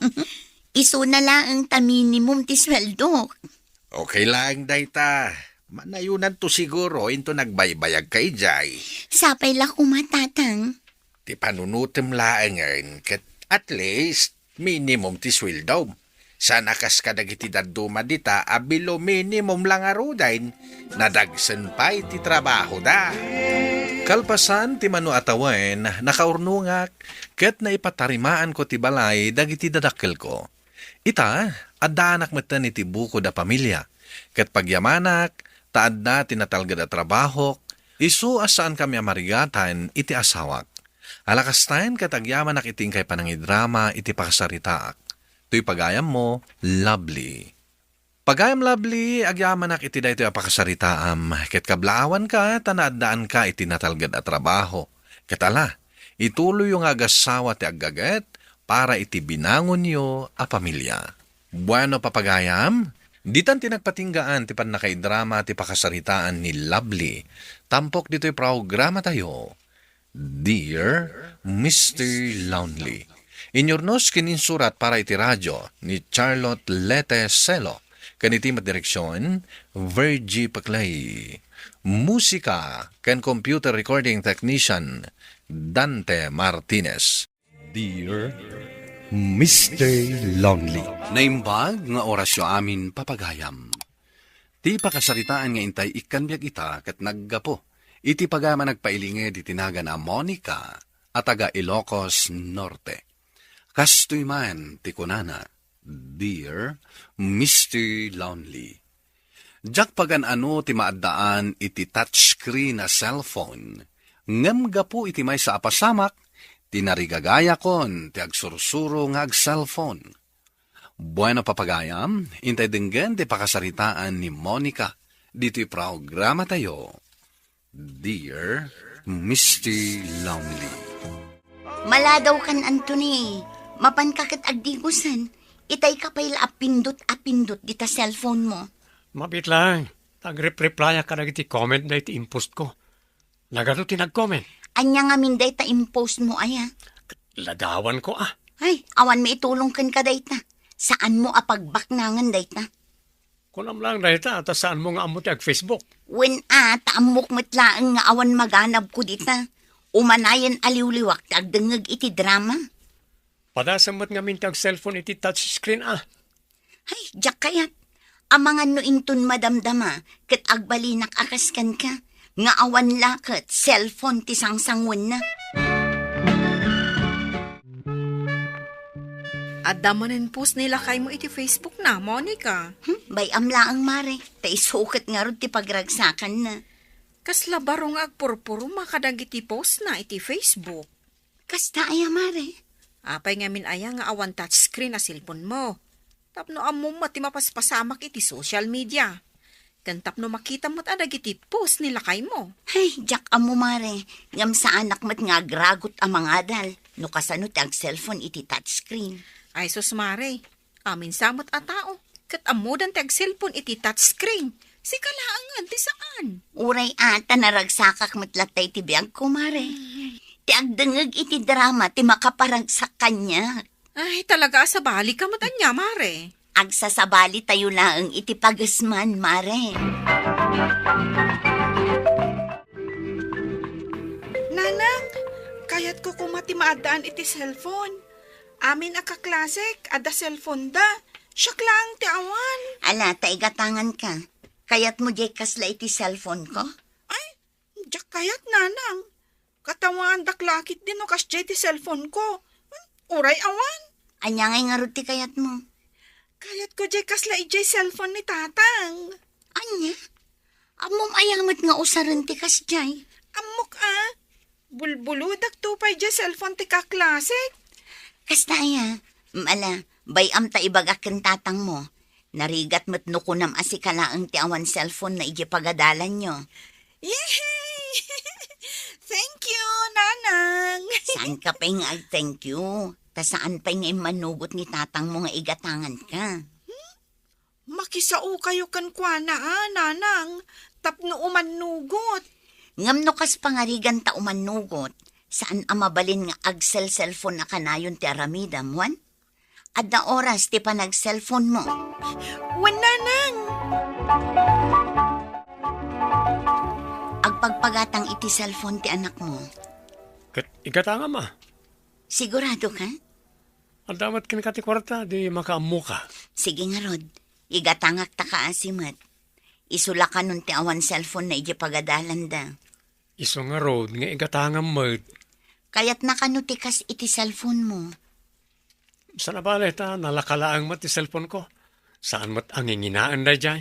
E: Iso na lang ang minimum ti sweldo.
B: Okay lang da ita. Manayunan to siguro, into nagbaybayag kay Jay.
E: Sapay la kumatatang.
B: Ti panunutim laangan, kat at least, minimum ti sweldo. Sana kas kadagiti daduma dita, abilo minimum lang arudain, nadagsan pa iti trabaho da. Kalpasan ti manu atawen, nakaurnungak, ket na ipatarimaan ko ti balay dagiti dadakkel ko. Ita, adanak matan iti buko da pamilya, ket pagyamanak, taad na tinatalgad a trabaho, isu asaan kami amarigatan iti asawak. Alakastain katagyaman iting kay panangidrama iti pakasaritaak. Tuy pagayam mo, Lovely. Pagayam Lovely, agyamanak iti daytoy apakasaritaam. Ket kablawan ka, tanaadaan ka iti natalgad at trabaho. Ket ala, ituloy yung agasawa ti aggaget para iti binangon yo a pamilya. Bueno papagayam, ditan tinagpatinggaan ti panakaidrama ti pakasaritaan ni Lovely. Tampok dito'y programa tayo. Dear Mr. Lonely. Inyornos kininsurat para iti radyo ni Charlotte Lete Celo. Kaniti direksyon, Virgie Paclay. Musika, kan computer recording technician, Dante Martinez.
A: Dear Mr. Lonely.
B: Naimbag nga orasyo amin papagayam. Ti pakasaritaan nga intay ikanbiag ita kat naggapo. Iti pagama nagpailinge di tinaga na Monica at taga Ilocos Norte. Kastoy man ti kunana, Dear Mr. Lonely. Jak pagan ano ti maadaan iti touchscreen na cellphone. Ngem gapu iti may sa apasamak, tinarigagaya kon ti agsursuro nga ag-cellphone. Bueno papagayam, intay dinggan ti pakasaritaan ni Monica. Dito'y programa tayo. Dear Mr. Lonely.
E: Maladaw kan, Anthony. Mapan kakit agdigusan. Itay ka pa'y apindot dita cellphone mo.
H: Mabit lang. Tag-reply ka na iti comment na iti impost ko. Nagato tinag-comment.
E: Anya nga minday ta impost mo aya.
H: Ladawan ko
E: Ay, awan may itulong kan ka dayta. Saan mo apagbaknangan dayta?
H: Kunam lang dahita at saan mo nga amot ag Facebook.
E: When taamok matlaang nga awan maganab ko dita. Umanayan aliwliwak tagdangag iti drama.
H: Padasamot nga mintag cellphone iti touchscreen
E: Ay, jak kayat. Amangan no inton madamdama, kat agbalinak akaskan ka, nga awan lakat, cellphone ti sangsangwan na.
D: Adamanin post nila kay mo iti Facebook na, Monica.
E: Bay amla ang mare, tay sukat nga ron ti pagragsakan na.
D: Kasla barong agpurpuro makadag iti post na iti Facebook.
E: Kasta aya mare.
D: Apay nga min aya nga awan touchscreen na cellphone mo. Tapno ammo mati mapaspasamak iti social media. Kan tapno makita mo't adag iti post nila kay mo.
E: Ay, jak amo mare, ngam sa anak mat nga gragot ang mga adal, no kasano tag cellphone iti touchscreen.
D: Ay sus mare, amin samot a tao, kat amudan tag cellphone iti touchscreen. Si kalaangan ti saan?
E: Uray ata naragsakak matlatay ti biyag ko mare. Ti agdangag iti drama ti makaparagsak kanya.
D: Ay talaga sa bali ka matanya mare.
E: Agsasabali tayo lang iti pagasman mare.
I: Nanang, kayat ko kumati maadaan iti cellphone. Amin akaklasik, ada cellphone da. Siyak lang ti awan.
E: Ala, taigatangan ka. Kayat mo jay kasla iti cellphone ko?
I: Ay, jak kayat nanang. Katawaan daklakit din o kasjay ti cellphone ko. Uray awan.
E: Anya ngay nga ruti kayat mo.
D: Kayat ko jay kasla ijay cellphone ni tatang.
E: Anya? Amom ayamat nga usaran ti kas jay.
D: Amok bulbuludak tupay jay cellphone ti kaklasik.
E: Kastaya, mala, bayam ta ibagakin tatang mo. Narigat mo't nukunam asikalaang ti awan cellphone na iji pagadalan nyo.
D: Yay! Thank you, nanang.
E: Saan ka pa nga thank you? Ta saan pa nga manugot ni tatang mo nga igatangan ka?
D: Makisao kayo kan kwa na, nanang. Tapno umanugot.
E: Ngam no kas pangarigan ta umanugot, saan amabalin nga agsel cellphone na kanayon ti aramidam, wan? Adda oras ti pa nag-cellphone mo.
D: Wan, nanang.
E: Agpagpagatang iti cellphone ti anak mo.
H: Igatanga ma.
E: Sigurado ka?
H: Ang damat kinikati kwarta, di makaamu ka.
E: Sige nga, Rod. Igatangak ta ka asimat. Isula ka nun ti awan cellphone na iji pagadalan da.
H: Iso nga road, nga igatanga mo.
E: Kaya't nakanutikas iti cellphone mo.
H: Sa nabali ta, nalakalaang mat ti cellphone ko. Saan mat ang inginaan na dyan?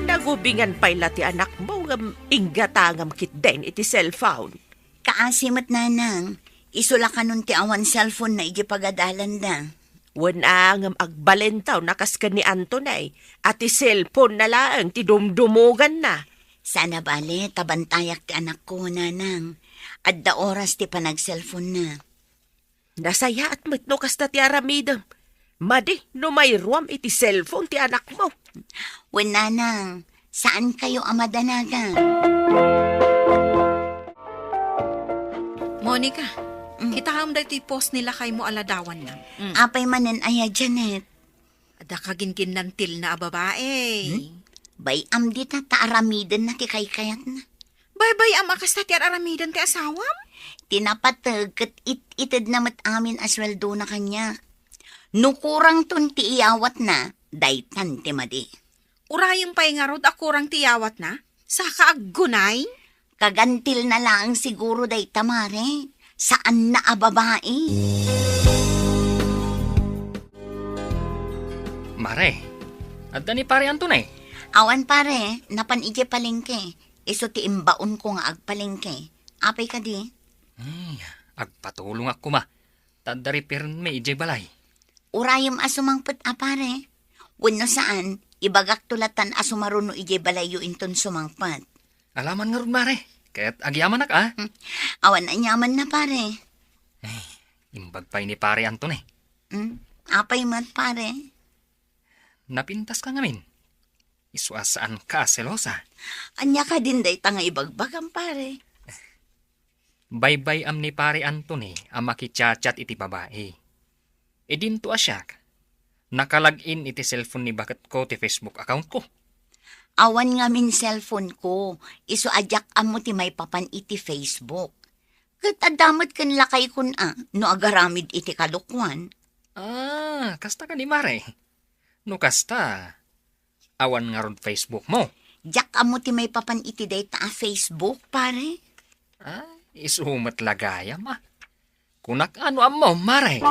C: Nagubingan pa'y ti anak mo nga inggatangam kit den iti cellphone.
E: Kaasimat nanang, isula ka nun ti awan cellphone na iji pagadalan da.
C: Wan angam agbalentaw nakas ka ni Antonay at ti cellphone na laang ti dumdumugan na.
E: Sana bale, tabantayak ti anak ko, nanang. Adda oras ti panag-cellphone na.
C: Nasaya at matno kas ti aramidam. Madi, no may ruam iti cellphone ti anak mo.
E: Wen nanang, saan kayo amadanagan?
D: Monica, kita ham da ti post nila kay mo aladawan na.
E: Apay manen aya, Janet.
D: Ada kagin nantil na babae.
E: Bay am di ta taaramidan na ti kaykayat na.
D: Bye-bye am akas na ti aramidan ti asawam?
E: Tinapatag kat itid na mat amin asweldo na kanya. Nukurang tun ti iyawat na, daytan ti madi.
D: Urayang pa'y nga rod akurang tiyawat na? Sa kaaggunay?
E: Kagantil na lang siguro day tamare. Saan na babae?
G: Mare, adda ni pare Antonay.
E: Awan pare, napan ije palengke. Iso ti imbaon ko nga agpalengke. Apay ka di?
G: Agpatulong ako ma. Tadari pirn may ijay balay.
E: Urayam asumangpet apare. Wano saan, ibagak tulatan asumaruno ije balayo inton sumangpat.
G: Alaman nga ron mare, kaya't agyaman ka.
E: Awan na nyaman na pare.
G: Imbag pa'y ni pare Antonay.
E: Apay mat pare.
G: Napintas ka ngamin. Isuasaan ka selosa.
E: Anya ka din day tanga ibagbagan pare.
G: Baybay am ni pare Antonay ang makichat-chat iti babae. E dinto asyak. Nakalagin iti cellphone ni bakit ko ti Facebook account ko.
E: Awan nga min cellphone ko. Iso ajak amo ti may papan iti Facebook. Katadamat kan lakay kun no agaramid iti kalukwan.
G: Kasta ka ni mare. No kasta, awan nga ron Facebook mo.
E: Jak amo ti may papan iti data Facebook, pare.
G: Isumat lagaya ma. Kunak ano amo, mare.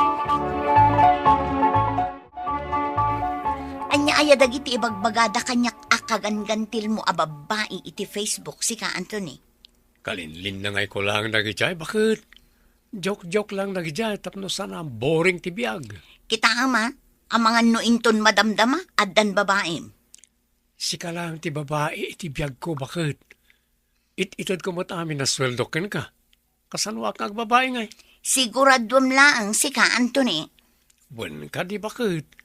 E: Anya ayadag iti ibagbagada kanyak akagangantil mo ababai iti Facebook, si ka Anthony.
H: Kalinlin na ngay ko lang nagijay. Bakit? Joke-joke lang nagijay. Tapno sana boring tibiyag.
E: Kita ama, ang mga nuinton madamdama, addan babae.
H: Sika lang ti babae itibiyag ko. Bakit? Itod ko mo't amin na sweldo ken ka. Kasanwa kang babae ngay.
E: Siguradwam lang, si ka Anthony.
H: Buwan ka di bakit?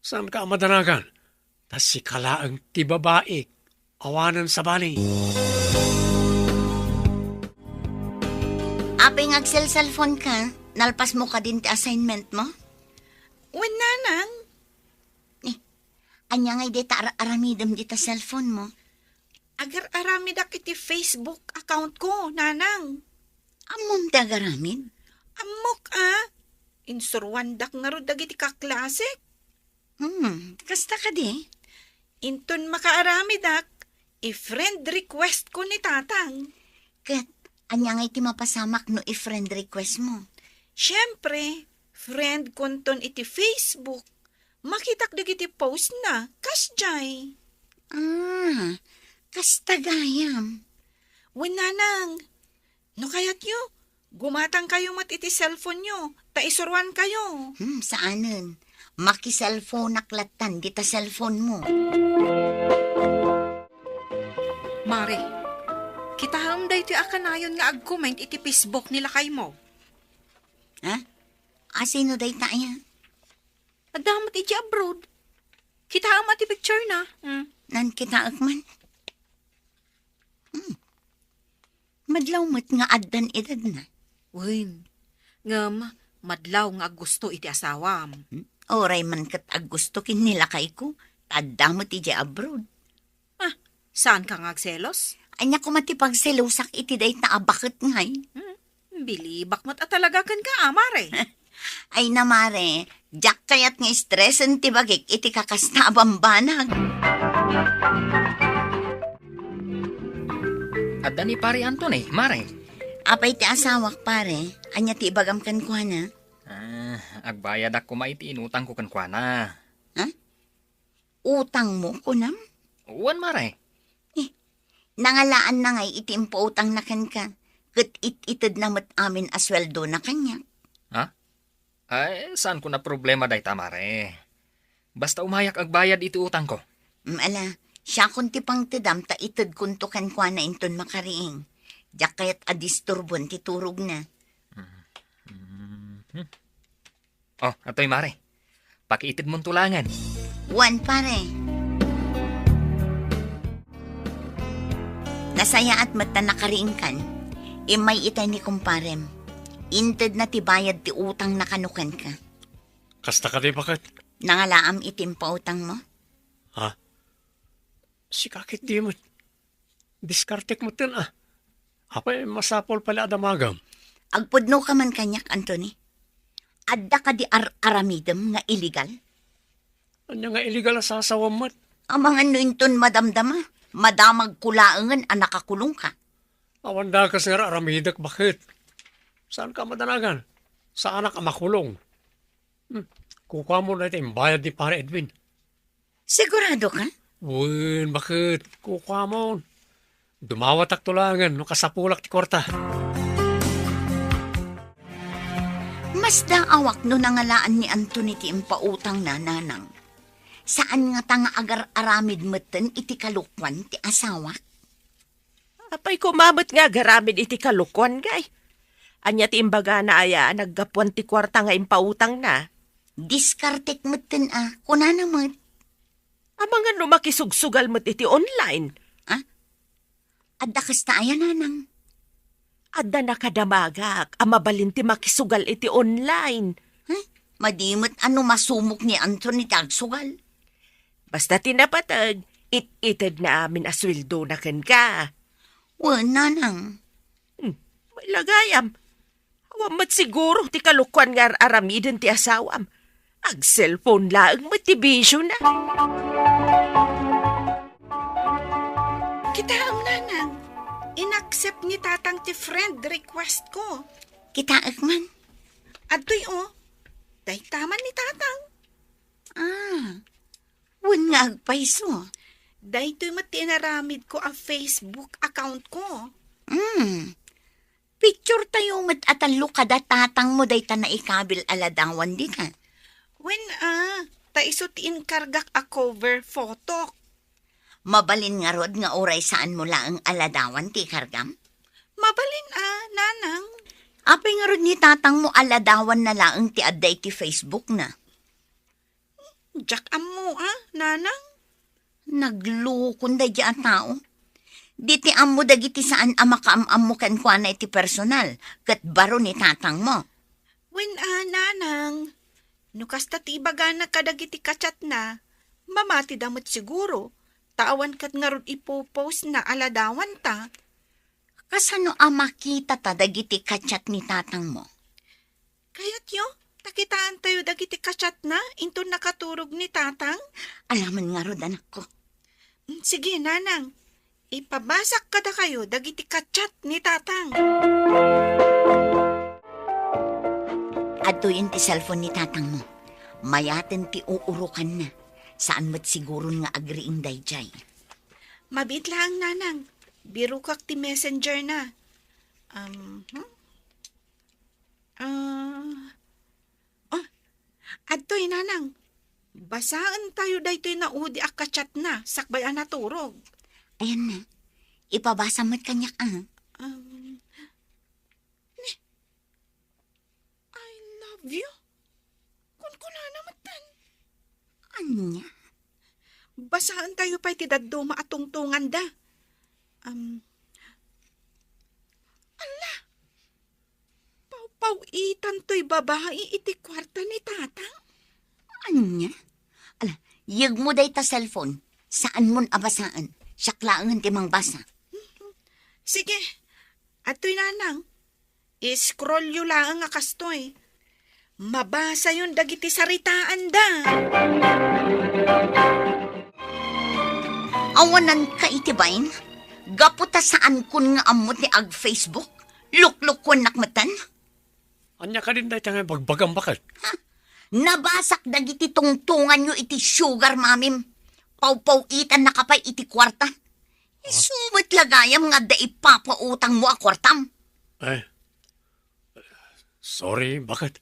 H: Saan ka madanagan? Tas sika lang ti babae. Awanan sa bali.
E: Apay cellphone ka, nalpas mo ka din ti assignment mo?
D: Wen nanang,
E: Anya ngay dita aramidam dita cellphone mo.
D: agar aramid ak iti Facebook account ko, nanang.
E: Amom dagaramid?
D: Amok insurwandak nga ro dagiti kaklasik.
E: Kasta ka di?
D: Inton makaaramid ak, i-friend request ko ni tatang.
E: Kat, anya ngay ti mapasamak no i-friend request mo.
D: Siyempre, friend konton iti Facebook. Makitak dagiti post na, kasjay.
E: Ah, kasta gayam.
D: Wen nanang, no kayat yo, gumatang kayo mat iti cellphone nyo, taisurwan kayo.
E: Saanan? Maki-cellphone naklatan, dita cellphone mo.
I: Mare, kita hamday ti akanayon nga ag-comment iti Facebook nila kay mo.
E: Ha? Asino day tayo?
I: Adamat iti abroad. Kita hamat ti picture na.
E: Nan kita akman. Madlaw mo't nga addan edad na.
I: Uy, ngam, madlaw nga gusto iti asawam.
E: Oray man kat gusto kin nila kay ko. Tadda mo ti abroad.
I: Saan ka nga agselos?
E: Anya ko matipagselusak iti day ta bakit ngay.
I: Bilibak mat at talaga kan ka, Mare.
E: Ay namare, jak kayat nga stressen ti bagik iti kakasta bambanag.
G: Adda ni pare Anton Mare.
E: Apay ti asawak pare, anya ti ibagam kan kwa na.
G: Agbayad ako maiti inutang ko kan kuana.
E: Utang mo kunam?
G: Uwan Mare.
E: Nangalaan na ngay iti impo-utang na kan ka. Kat itid na mat amin asweldo na kanya.
G: Ay, saan ko na problema day Mare? Basta umayak agbayad iti utang ko.
E: Ala, siya kun ti pang tidam ta itid kunto kan kwa na inton makariing. Diyak kayat adisturbon ti turog na.
G: Oh, atoy Mare. Pakiitid mong tulangan.
E: Wan pare. Nasaya at mata nakariing kan. Imay itay ni kumparem. Inted na tibayad ti utang na kanukan ka.
H: Kasta ka di bakit?
E: Nangalaam itim pa utang mo?
H: Si kakit di mo. Diskartek mo tin Apay masapol pala adamagam.
E: Agpudno ka man kanyak, Anthony. Adda ka di aramidem nga illegal?
H: Anya nga illegal sa asawam mat?
E: Ang mga nuinton madamdama. Madamag kulaangan ang nakakulong ka.
H: Awanda ka nga aramidak bakit? Saan ka madanagan? Sa anak ang makulong. Kukuha mo na ito yung bayad ni Pare Edwin.
E: Sigurado ka?
H: Uy, bakit? Kukuha mo. Dumawat ak tulangan, no kasapulak ti korta.
E: Mas daawak no nangalaan ni Anthony ti impautang na nanang. Saan nga tanga agar aramid meten iti kalukwan ti asawak?
C: Apay kumabot nga garamid iti kalukwan, gay. Anya ti imbaga na aya naggapuan ti kwarta nga impautang na.
E: Diskartek meten kuna naman.
C: Amang ano makisugsugal mo't iti online.
E: Adda kasta aya nanang.
C: Adda nakadamagak, amabalin ti makisugal iti online.
E: Madimot ano masumok ni Anthony tagsugal.
C: Basta tinapatag, it-ited na amin aswildo na kan ka.
E: Nanang.
C: May lagayam. Awamat siguro ti kalukwan nga aramiden ti asawam. Ag-cellphone laang matibisyo na.
D: Kita ang nanang. Inaccept ni tatang ti friend request ko.
E: Kita man.
D: Adtoy day taman ni tatang.
E: Wan nga agpaiso.
D: Day to'y matinaramid ko ang Facebook account ko.
E: Picture tayo mat atalo kada tatang mo day ta na ikabil aladawan di ka.
D: When taiso ti inkargak a cover photo.
E: Mabalin nga rod nga oray saan mo laang aladawan ti kargam?
D: Mabalin nanang.
E: Apay nga rod ni tatang mo aladawan na laang ti adday ti Facebook na.
D: Jack mo nanang.
E: Naglukon day ang tao. Diti ammo dagiti saan makaamam mo kan kwa na iti personal. Kat baro ni tatang mo.
D: When nanang. Nukasta ti ibaga na kadagiti kachat na. Mamati damot siguro. Tawan kat nga rod ipopost na aladawan ta.
E: Kasano makita ta dagiti kachat ni tatang mo?
D: Kayat yo, takitaan tayo dagiti kachat na into nakaturog ni tatang.
E: Alaman nga rod anak ko.
D: Sige nanang, ipabasak kada kayo dagiti kachat ni tatang.
E: Ato yun ti cellphone ni tatang mo. Mayaten ti uurukan na. Saan mo't siguro nga agriing dayjay.
D: Mabit lang, nanang. Biro kak ti messenger na. Adtoy, nanang. Basaan tayo daytoy na udi akachat na. Sakbayan na turog.
E: Ayan na. Ipabasa mo't kanyak
D: I love you. Kun na matan.
E: Anya?
D: Basaan tayo pa'y ti daddo maatungtungan da. Pau-itan to'y babae iti kwarta ni tatang.
E: Anya? Ala, yag mo day ta cellphone. Saan mon abasaan? Siyaklaangan ti mang basa.
D: Sige, ato'y nanang. I-scroll yu lang nga kastoy. Mabasa yun dagiti saritaan da.
E: Awanan ka itibayin? Gaputa saan kun nga amot ni ag Facebook? Lukluk kun nakmatan?
H: Anya ka din dahil nga bagbagang bakit?
E: Nabasak dagiti tungtungan nyo iti sugar mamim. Pau-pau-itan na kapay iti kwarta. Isumot lagayam nga da ipapautang mo a kwartam.
H: Sorry, bakit?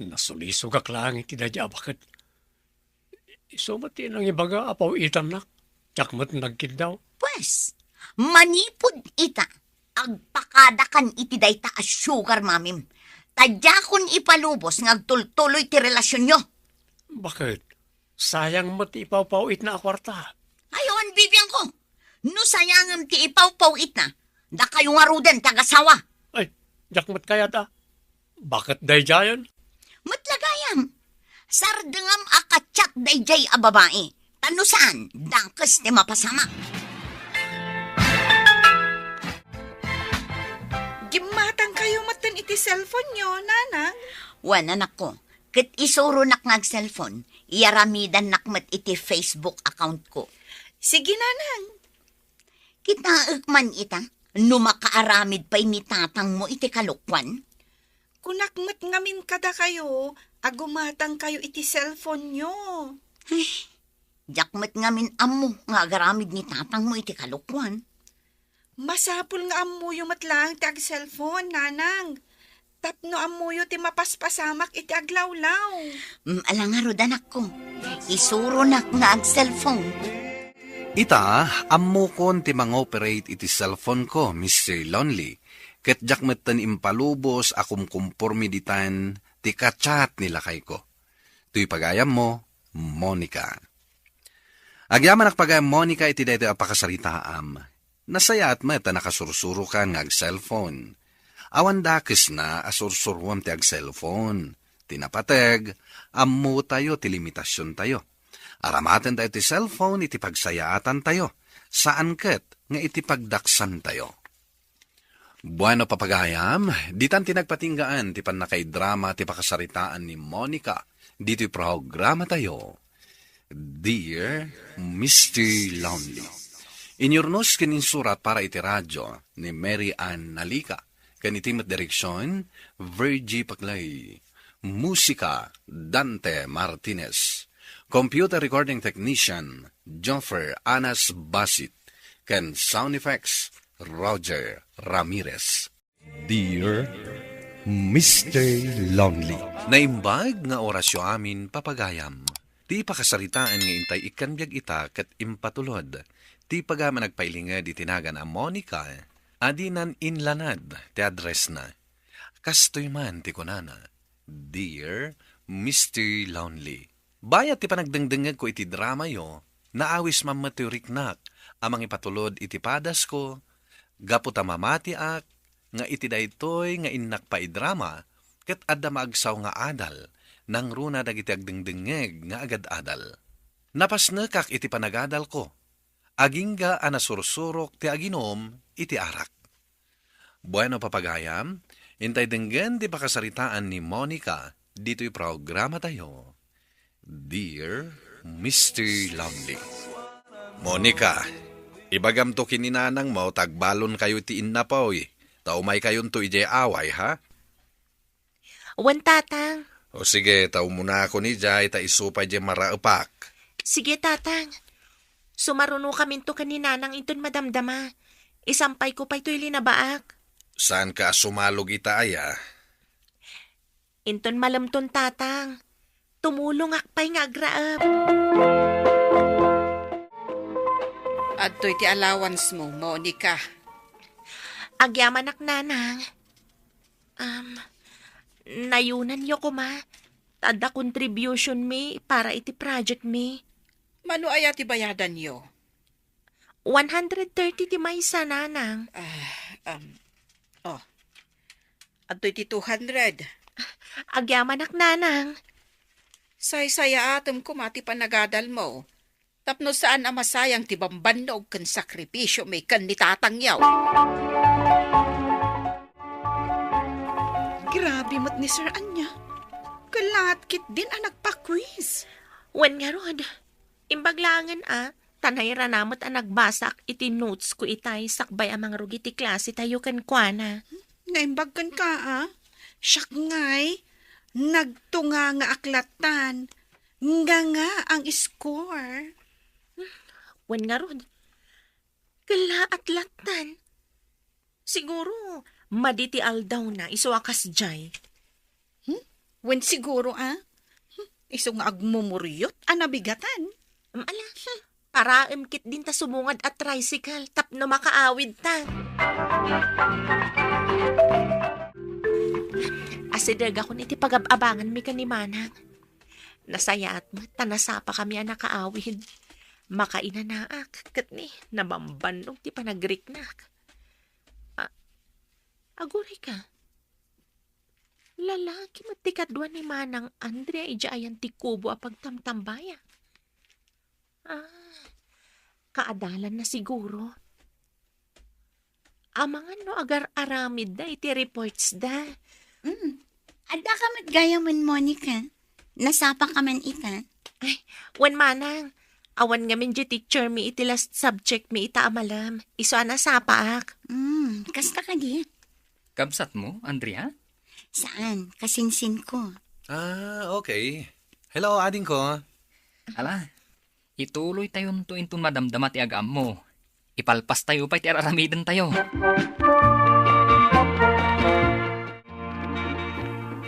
H: Nasulisog ak lang iti dadya, bakit? Isumat yun ang ibaga apaw itam na. Tiyakmat nagkid daw.
E: Pues, manipod ita. Agpakadakan iti dayta a sugar mamim. Tadya kun ipalubos nga agtultuloy ti relasyon nyo.
H: Bakit? Sayang mo ti ipaw-pawit na akwarta.
E: Ayon, bibiyang ko. No sayangam ti ipaw-pawit na. Da kayo nga ruden tagasawa.
H: Ay, jakmat kaya ta. Bakit day jayon?
E: Matlagayam. Sardengam akachat dayjay a babae. Tanusan, dangkes ti mapasama.
D: Gimatang kayo matan iti cellphone nyo, nanang.
E: Wan, anak ko. Kat isuro nak ngag cellphone, iyaramidan nakmat iti Facebook account ko.
D: Sige, nanang.
E: Kitaag man ita, no makaaramid pa'y ni tatang mo iti kalukwan.
D: Kunakmat ngamin kada kayo, agumatang kayo iti cellphone nyo.
E: Ay, jakmat ngamin amo nga agaramid ni tatang mo iti kalukwan.
D: Masapul nga amuyo matlang ti ag cellphone, nanang. Tapno amuyo ti mapaspasamak iti aglawlaw.
E: Alangaro danak ko, isuro nak nga ag cellphone.
B: Ita, ammo kon ti mang-operate iti cellphone ko, Mr. Lonely. Ket jakmetan impalubos akum kumpormi ditan ti kachat nila kay ko. Tuy pagayam mo, Monica. Agyaman akpagayam Monica iti dayto apakasaritaam. Nasaya at mata nakasursuro ka ng ag-cellphone. Awan dakis na asursurwam ti ag-cellphone. Tinapateg, ammo tayo ti limitasyon tayo. Aramaten tayo ti cellphone iti pagsayaatan tayo. Saan ket nga iti pagdaksan tayo. Bueno papagayam, ditan tinagpatinggaan ti panakay-drama ti pakasaritaan ni Monica. Dito'y programa tayo. Dear Mr. Lonely. Inyornos kininsurat para iti radyo ni Mary Ann Nalika. Kanitimat direksyon, Virgie Paglay. Musika, Dante Martinez. Computer recording technician, Joffer Anas Basit. Ken sound effects, Roger Ramirez.
A: Dear Mr. Lonely.
B: Naimbag nga orasyo amin papagayam. Ti pakasaritaan nga intay ikanbyag ita kat impatulod. Ti pagama nagpailinga di tinagan a Monica, adinan inlanad ti address na. Kastoy man ti kunana, Dear Mr. Lonely. Bayat ti panagdengdengag ko iti drama yo, naawis mamatiuriknak, amang ipatulod iti padas ko, gaputa mamatiak, nga iti daytoy nga innak pa idrama, ket adda maagsaw nga adal, nang runa dagiti agdengdengeg nga agad adal. Napasnekak iti panagadal ko, agingga anasursurok ti aginom iti arak. Bueno papagayam, intay denggen di pakasaritaan ni Monica, dito'y programa tayo. Dear Mr. Lonely. Monica, ibagam to kininanang mo, tagbalon kayo ti innapaw. Taumay kayon to ije away, ha?
C: Wan tatang.
J: O sige, tao muna ako ni Jay, ta isupay di maraupak.
C: Sige tatang. Sumaruno kami to kanina nang iton madamdama. Isampay ko pa ito'y linabaak.
J: Saan ka sumalog ita aya?
C: Inton malamton tatang. Tumulong akpay nga agraab.
D: Adto'y ti allowance mo, Monica.
C: Agyaman ak nanang. Nayunan yo ko ma. Tada contribution mi para iti project mi.
D: Mano aya ti bayadan yo?
C: 130 ti maysa nanang.
D: Adto'y ti 200.
C: Agyaman ak nanang.
D: Say-saya atom ko mati panagadal mo. Tapno saan ang masayang ti bambannog kan sakripisyo may kan nitatangyaw. Grabe mat ni Sir Anya. Kalat kit din ang nagpa-quiz.
C: Wan nga rod. Imbaglangan tanay ranamot ang nagbasak iti notes ko itay sakbay amang rugi ti klase tayo kan kuana.
D: Naimbagkan ka Siyak ngay. Nagtunga nga aklatan. Nga ang score.
C: Wan nga rod. Kala atlatan. Siguro, maditi aldaw na isuakas jay.
D: Wen siguro Iso nga agmumuryot nabigatan.
C: Ala, para imkit din ta sumungad at tricycle tapno makaawid ta. Asidag ako niti pag-abangan mi kanimanang. Nasayat mo, tanasapa kami ang nakaawid. Makainanaak, kat ni, nabambanong ti panagriknak. Aguri ka. Lalaki matikadwa ni Manang Andrea ijayan ti kubo a pagtamtambaya. Kaadalan na siguro. Amangan no agar-aramid da iti reports da.
E: Ada ka matgayaman, Monica. Nasapa ka man ita.
C: Ay, wan manang. Awan nga min di teacher mi iti last subject mi ita amalam. Iso ana sapaak.
E: Kasta ka di?
G: Kabsat mo, Andrea?
E: Saan? Kasinsin ko.
B: Okay. Hello, ading ko.
G: Ala, ituloy tayo to intun madamdama ti agam mo. Ipalpas tayo pa iti araramidan tayo.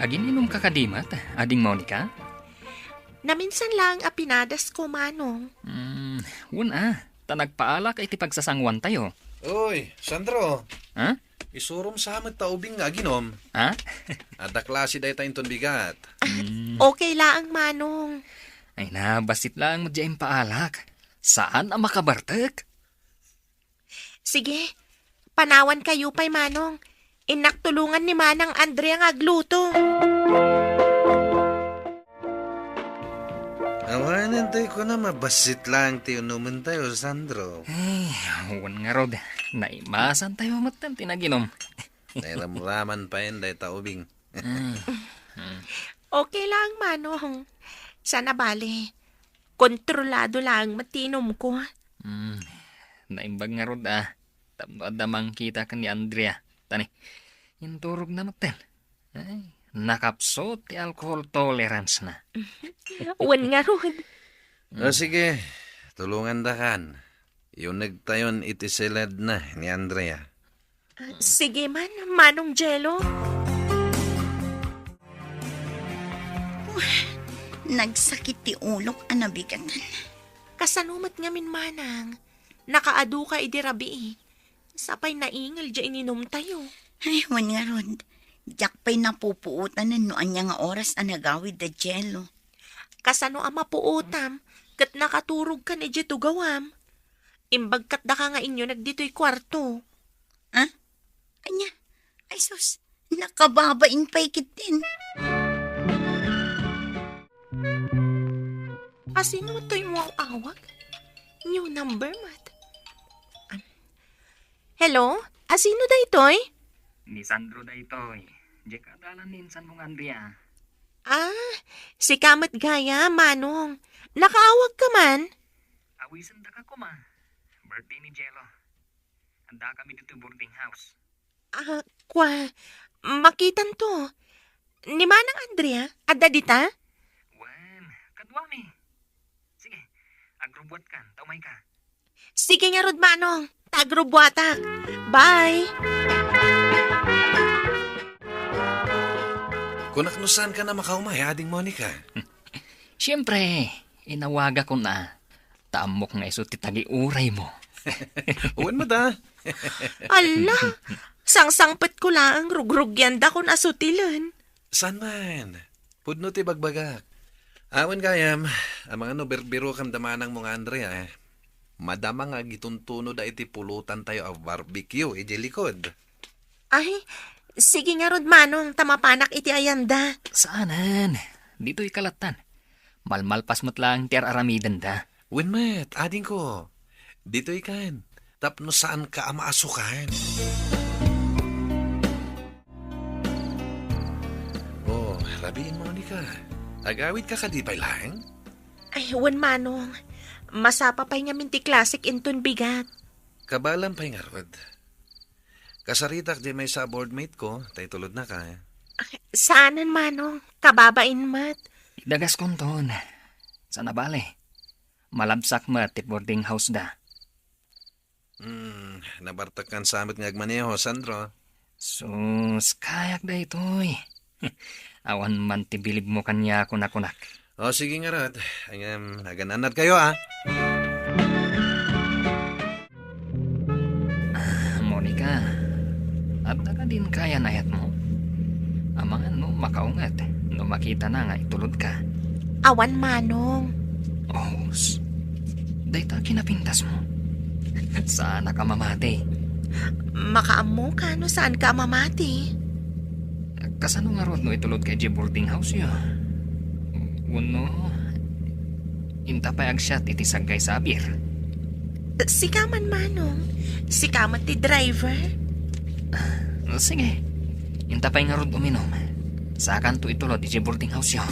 G: Agininom ka kadimat, ading Monica?
C: Naminsan lang apinadas ko manong.
G: Tanagpaala ka iti pagsasangwan tayo.
B: Uy, Sandro.
G: Ha?
B: Isurom sa amat taubing nga ginom.
G: Ha?
B: Ada klase day tayong ton bigat.
C: Okay laang manong.
G: Ay na, basit lang mo dyan paalak. Saan ang makabartek?
C: Sige, panawan kayo pa'y manong. Inaktulungan ni Manang Andrea nga agluto.
B: Awanan tayo ko na mabasit lang tayo numan tayo, Sandro.
G: Ay, huwan nga rod. Naimasan tayo matan tinaginom.
B: Nairamraman pa yun day taubing.
C: Okay lang manong. Sana bale. Kontrolado lang matinom ko.
G: Naimbag nga rod Tapno adamang kita ka ni Andrea. Tani, inturog na matan. Ay, nakapso ti alcohol tolerance na.
C: Wan nga rod.
B: Sige, tulungan da kan. Yung nagtayon itisilad na ni Andrea.
C: Sige man, Manong Jello.
E: Nagsakit ti ulok nabigatan.
C: Kasanumat nga min manang. Nakaadu ka idirabi. Sapay naingal dya ininom tayo.
E: Ay, wan nga rod. Diyak pa'y napupuutan no anya nga oras nagawid da Jello.
C: Kasano ang mapuutam, kat nakaturog ka ni dya tugawam. Imbagkat da ka nga inyo nagdito'y kwarto.
E: Anya? Ay sus, nakababain pa'y kitin.
C: Asino to'y mo ang awag? New number, mat. Hello? Asino da ito'y?
G: Ni Sandro da ito'y. Diyan ka dalan ninsan mong Andrea.
C: Si Kamat Gaya, Manong. Nakaawag ka man?
F: Awisan da ka ko ma. Birthday ni Jello. Handa kami dito boarding house.
C: Makitan to. Ni Manang Andrea, adda dita?
F: Wan, kadwami. Sige, agrobot kan, taumay ka.
C: Sige nga rod manong, tagrubuatak. Bye!
B: Kunaknusan ka na makaumay, Ading Monica.
G: Siyempre, inawaga ko na. Taamok nga iso titagi uray mo.
B: Uwan mo da.
C: Ala, sangsangpet ko lang rugrugyan da kung asutilan.
B: San man? Pudno ti bagbagak. Awan gayam, ang mga no berbiro kam damanang mga Andrea. Madama nga gituntuno da iti pulutan tayo ang barbecue, iti likod.
C: Ay, sige nga rod manong, tamapanak iti ayanda.
G: Saanan? Dito ikalatan. Malmalpas mo't lang tiar aramidan da.
B: Winmet, ading ko. Dito ikan. Tapno saan ka amaasukan? Oh, rabiin mo ni ka. Agawid ka kadipay lang?
C: Ay, wan manong, masapa pa'y nga minti classic inton bigat.
B: Kabalan pa'y nga rod. Kasaritak di may sa boardmate ko, tay tulod na ka.
C: Saanan manong, kababain mat.
G: Dagas konton. Sana bale. Malabsak mo at boarding house da.
B: Nabartakan sa amit nga agmaneho, Sandro.
G: Sus, kayak da ito'y. Awan man tibilib mo kanya kunak-kunak.
B: O, sige nga rod. Nagananad kayo, ah.
G: Monica, abda ka din kaya nayat mo. Amangan mo makaungat. No makita na nga itulod ka.
C: Awan manong.
G: Oh, dayta kinapintas mo. Sana ka mamati.
C: Makaamo ka no saan ka mamati.
G: Kasano nga rod no itulod kay G boarding house yo? Uno, intapay agsyat iti sagay sabir.
C: Sikaman manong, sikaman ti driver.
G: Sige, intapay nga rod uminom. Saan to itulod iti boarding house yo?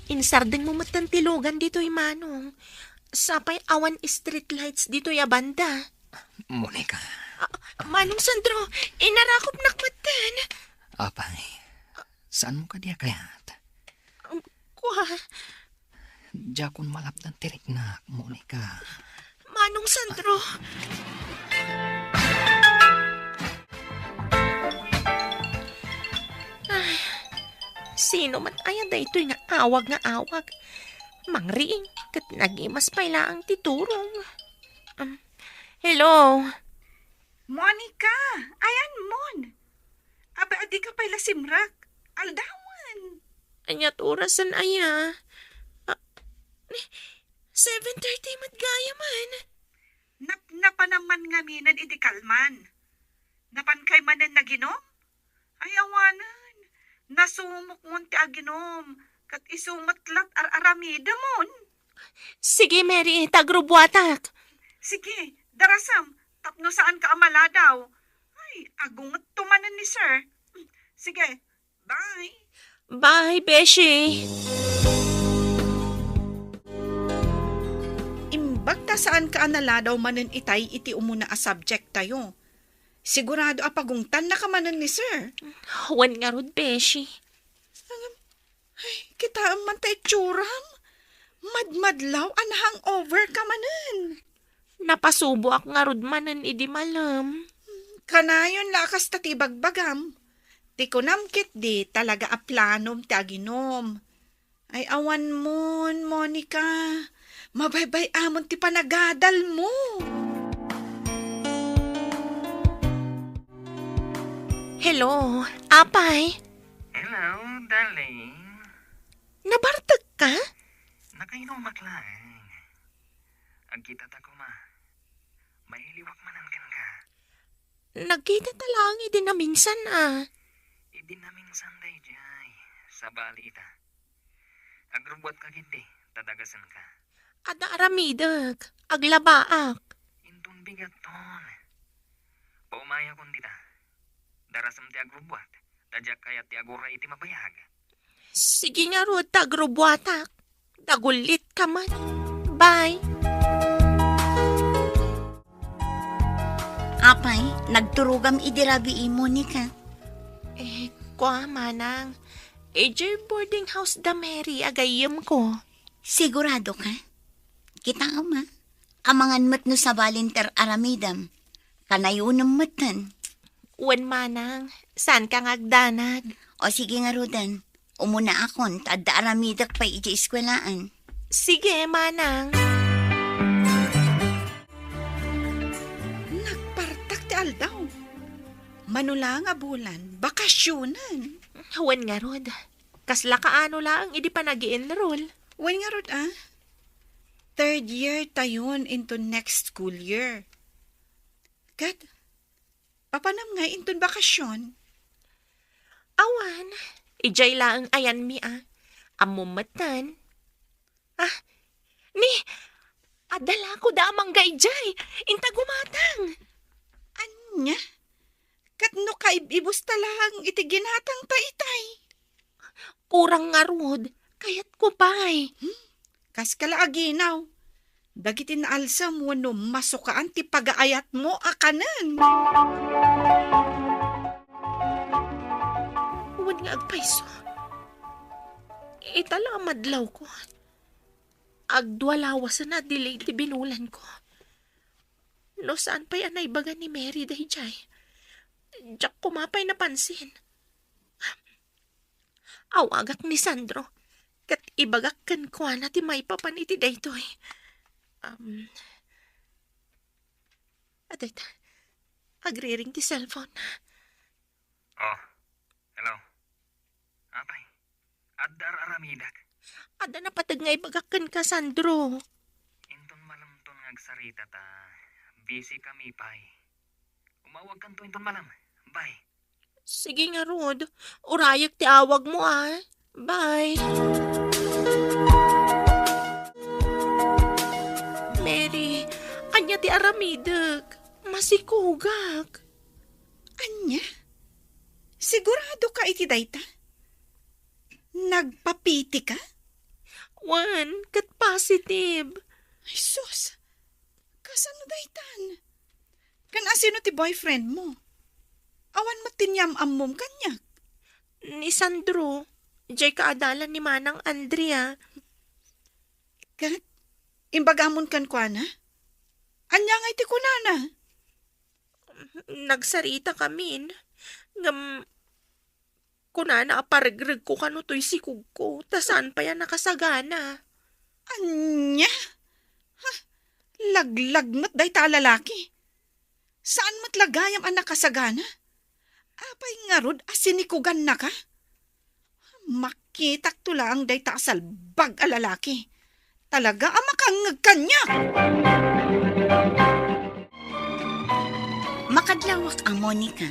C: Insardeng mo matantilugan dito manong. Sapay awan street lights dito banda.
G: Monica.
C: Manong Sandro, inarakop nakmatan.
G: Apay, saan mo ka diya kayat?
C: Kuha,
G: Jakon malap ng tirik na, Monica.
C: Manong Sandro. Ay, sino man aya da ito'y nga awag. Mangriing, kat nagimas pala ang titurong. Hello?
I: Monica, ayan mon. Aba, adi ka pala simrak. Aldawan.
C: Anyat orasan aya. 7:30 matgaya man.
I: Napa naman nga minan iti kalman. Napan kay manen na ginom? Ay awanan. Nasumok mon ti aginom. Kat isumatlat aramida mon.
C: Sige, Mary, tagrubuatak.
I: Sige, darasam. Tapno saan ka amala daw. Ay, agungat tumanan ni sir. Sige, bye.
C: Bye, Beshi.
D: Imbag ta saan ka anala daw manen itay iti umuna a subject tayo. Sigurado apagungtan na ka manen ni sir.
C: Wan nga rod, Beshi.
D: Ay, kita man tayo tsuram. Madmadlaw an hangover ka manen.
C: Napasubo ak nga rod manan idi malam.
D: Kanayon lakas ta tibagbagam. Ti kunamkit di talaga a planom ti aginom. Ay awan mon, Monica. Mabaybay amon ti panagadal mo.
C: Hello, apay.
F: Hello, darling.
C: Nabartag ka?
F: Nakainom maklaeng. Agkita ta ko ma. Mahiliwak manan kan ka.
C: Nagkita talang idi na minsan
F: Idi namin sanday jay. Sa bali ita. Agrubot ka gindi. Tadagasan ka.
C: Ada aramidag, aglabaak.
F: Intun bigat ton. Paumaya kon dita. Darasam ti agrubot. Tadyak kaya ti agura iti mabayag.
C: Sige nga rod, tagrubuatak. Dagulit ka man. Bye.
E: Apay, nagturugam idirabi imo ni ka.
C: Kwa manang. Ejay boarding house da Mary agayam ko.
E: Sigurado ka? Kita ma. Amangan mat no sa Valinter Aramidam. Kanayunam matan.
C: Wen manang, saan ka ngagdanag?
E: O sige nga Rudan, umuna akon, tadda aramidak pa iti eskwelaan.
C: Sige, manang.
D: Nagpartak ti aldaw. Manula nga bulan, bakasyonan.
C: Wen nga rod. Kasla kaano lang, idi pa nag-i-enroll.
D: Wen nga rod, ah? 3rd year tayon into next school year. Kat, papanam nga into bakasyon.
C: Awan, ijay lang ayan mi Amumatan. Ni, adala ko da amang ijay. Inta gumatang.
D: Anya? Kat no kaibibus talang iti ginatang taitay.
C: Kurang nga rod, kayat ko pa'y.
D: Kas kalaaginaw. Dagitin alsa mo no masukaan ti pagaayat mo akanan.
C: Huwag nga agpaiso. Itala madlaw ko. Agdwalawas na delay ti binulan ko. No saan pa'y anay baga ni Mary dahijay. Diyak kumapay napansin. Awagak ni Sandro. Kat ibagak kan ko na ti may papan iti daytoy. Adet, agriring ti cellphone.
F: Oh, hello. Apay, addar aramidak.
C: Ada na patag nga ibagakan ka, Sandro.
F: Inton malamton ngagsarita ta. Busy kami, pay. Umawag kanto inton malam. Bye.
C: Sige nga, Rod. Urayak ti awag mo, Bye. Mary, anya ti aramidag. Masikugag.
D: Anya? Sigurado ka iti dayta? Nagpapiti ka?
C: Wan, kat positive.
D: Ay sus, kasano daytan? Kan asino ti boyfriend mo? Awan matinyam mom kanya.
C: Ni Sandro, jay kaadalan ni Manang Andrea.
D: Kat, imbagamon kan kwa na? Anya nga iti kunana?
C: Nagsarita kamin. Ngam, kunana aparegreg ko kano to'y sikug ko. Tasan pa yan nakasagana.
D: Anya? Ha? Laglag mat day ta lalaki. Saan mat lagayam ang nakasagana? Apay nga rod asinikugan na ka? Makitak to lang day ta salbag a lalaki. Talaga amakangag kanya.
E: Makadlawak ang Monica.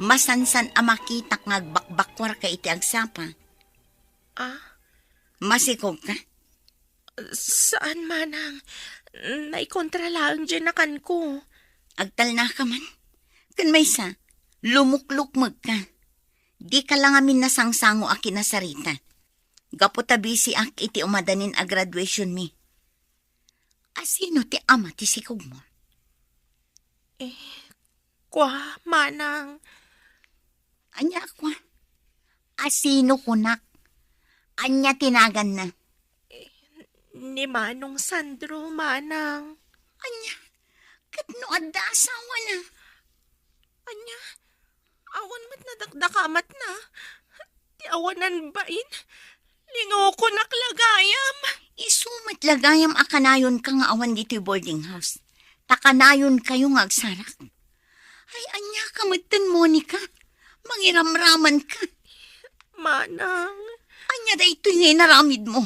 E: Masansan ang makitak ngagbakbakwar ka iti agsapa. Masikog ka?
C: Saan manang? Naikontra lang dyan nakan ko.
E: Agtal na ka man. Kan may sa, lumuklukmag ka. Di ka lang amin nasangsango a kinasarita. Gaputabi si ak iti umadanin a graduation mi. Asino ti ama ti sikog mo?
C: Kwa, manang.
E: Anya kwa? Asino kunak? Anya tinagan na?
C: Ni Manong Sandro, manang.
E: Anya? Katno adda asawa na?
C: Anya? Awan mat nadakdakamat na. Ti awanan bain. Lingo ko naklagayam.
E: Isumat lagayam akanayon ka nga awan dito'y boarding house. Takanayon kayo nga agsarak. Ay, anya kamatan, Monica. Mangiramraman ka.
C: Manang.
E: Anya da ito'y ngay naramid mo.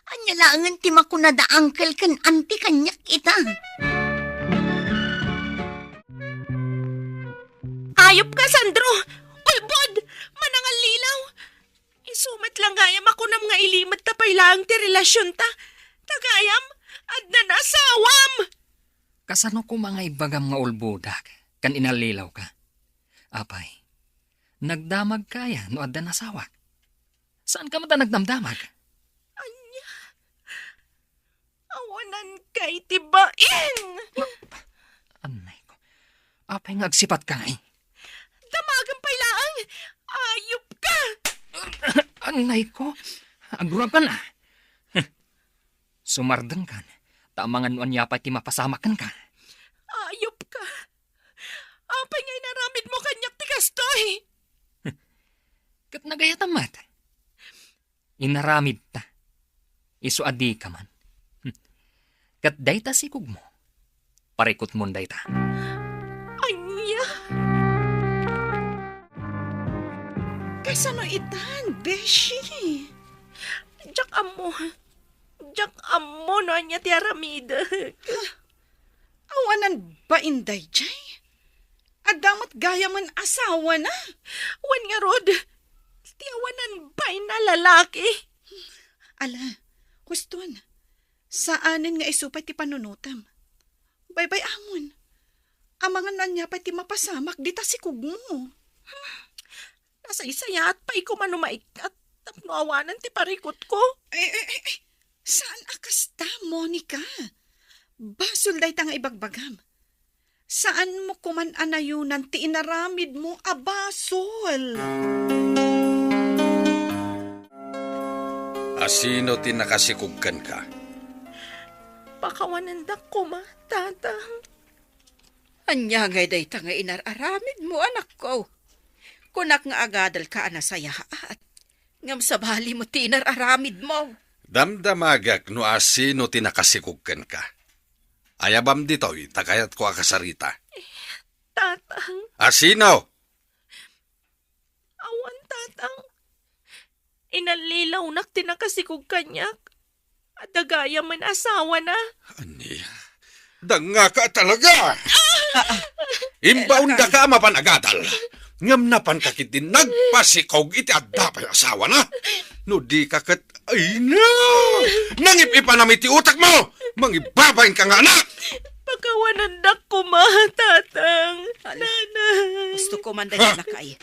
E: Anya laangan ti makunada angkel kan anti kanyak ita.
C: Ayop ka, Sandro! Ulbod! Manangal lilaw! Isumat lang gayam ako nam nga ilimat tapay lang ti relasyon ta. Tagayam, at nanasawam!
G: Kasano ko mga ibagam nga ulbudak, kan inalilaw ka? Apay, nagdamag kaya no adda nasawak. Saan ka mata nagdamdamag?
C: Anya, awanan kay tibain!
G: Anay ko. Apay nga agsipat ka eh.
C: Damagan pa ilaang! Ayop ka!
G: Anay ko, agurang ka na. Sumardang kan, tamangan nuan niya pa ti mapasamakan ka.
C: Ayop ka! Apay nga inaramid mo kanyak ti kastoy!
G: Kat nagayatamat. Inaramid ta. Isu adi ka man. Kat dayta sikog mo. Parikot mo dayta.
C: Anya!
D: Kasano itan, Beshi?
C: Jak amo no anya ti aramid.
D: Awanan ba inday, Jay? Adamat gaya man asawa na.
C: Wan nga rod, ti awanan ba na lalaki?
D: Ala, huston. Saanin nga isupay ti panunutam? Bye-bye amon. Amangan na niya pa ti mapasamak dita si kugmo.
C: Nasa isaya at pa iko manumaikat. Tapno awanan ti parikot ko.
D: Saan akasta, Monica? Basol day nga ibagbagam. Saan mo kuman anayunan ti inaramid mo abasol?
J: Asino ti nakasikugkan ka?
C: Pakawanandak ko ma, tatang.
D: Anya ngay day nga inararamid mo, anak ko. Kunak nga agadal ka anasayaat. Ngam sabali mo ti inararamid mo.
J: Damdamagak no asino ti nakasikugkan ka. Ayabam ditoy, takayat ko akasarita.
C: Tatang,
J: Asino?
C: awan tatang. Inalilaw nak tinakasikog kanyak. At dagaya man asawa na.
J: Aniya, danga ka talaga! Imbaon da ka mapanagadal. Ngam napan kakitin nagpasikog iti adda pa'y asawa na. No di kakat, ay na! Nangip-ipa namin ti utak mo! Mangibabayin ka nga anak!
C: Pagkawanandak ko ma, tatang. Nana.
D: Gusto ko man day anak ay.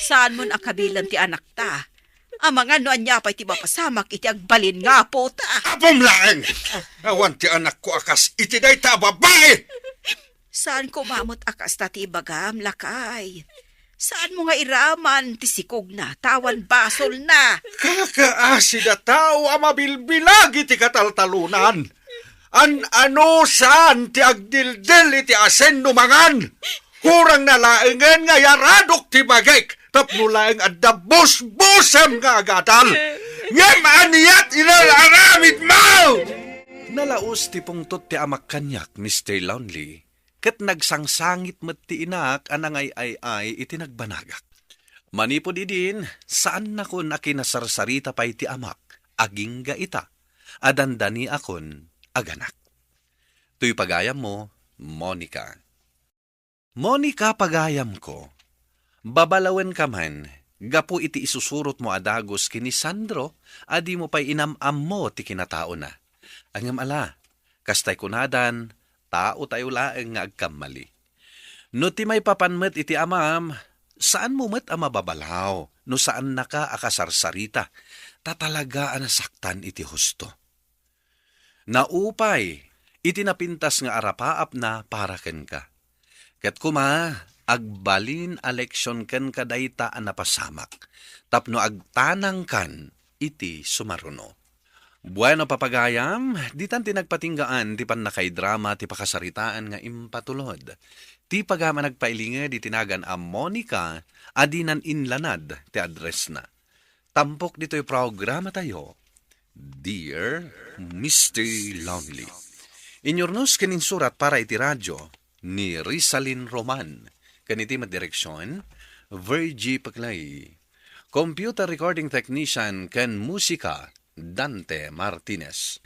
D: Saan mo nakabilan ti anak ta? Amang ano anya pa'y ti mapasamak iti agbalin nga po ta.
J: Apom laeng! Awan ti anak ko akas iti day ta babae!
D: Saan ko mamot akas ta ti bagam lakay? Saan mo nga iraman ti sikog na, tawan basol na?
J: Kakaasid a tao amabilbilag iti kataltalunan. Ano saan ti agdildil iti asen numangan? Kurang nalaengen nga yaradok ti bagek. Tapno laeng adda bus-busem nga agatal. Ngem aniyat inalaramid mo!
B: Nalaos ti pungtot ti amak kanyak, Mr. Lonely. Ket nagsangsangit met ti inak anangay ay iti nagbanagak. Manipod idin, saan na kun akinasarsarita pa iti amak, aging ga ita, adandani akon aganak. Tuy pagayam mo, Monica. Monica, pagayam ko, babalawen ka man, gapu iti isusurot mo adagos kini Sandro, adi mo pa'y inamam mo ti kinatao na. Angam ala, kastay kunadan, tao tayo laeng nga agkamali. No ti may papanmet iti amam, saan mo met ama babalaw, no saan naka akasarsarita, tatalaga anasaktan iti husto. Naupay, iti napintas nga arapaap na para ken ka. Ket kuma, agbalin eleksyon ken kadayta an napasamak, tapno agtanang kan iti sumaruno. Bueno papagayam, di tan tinagpatinggaan ti panakay-drama ti pakasaritaan nga impatulod. Ti pagama nagpailinga di tinagan a Monica, adinan inlanad ti address na. Tampok dito'y programa tayo, Dear Mr. Lonely. Inyornos kanin surat para iti radyo ni Rizalin Roman. Kaniti madireksyon, Virgie Paclay. Computer recording technician ken musika, Dante Martinez.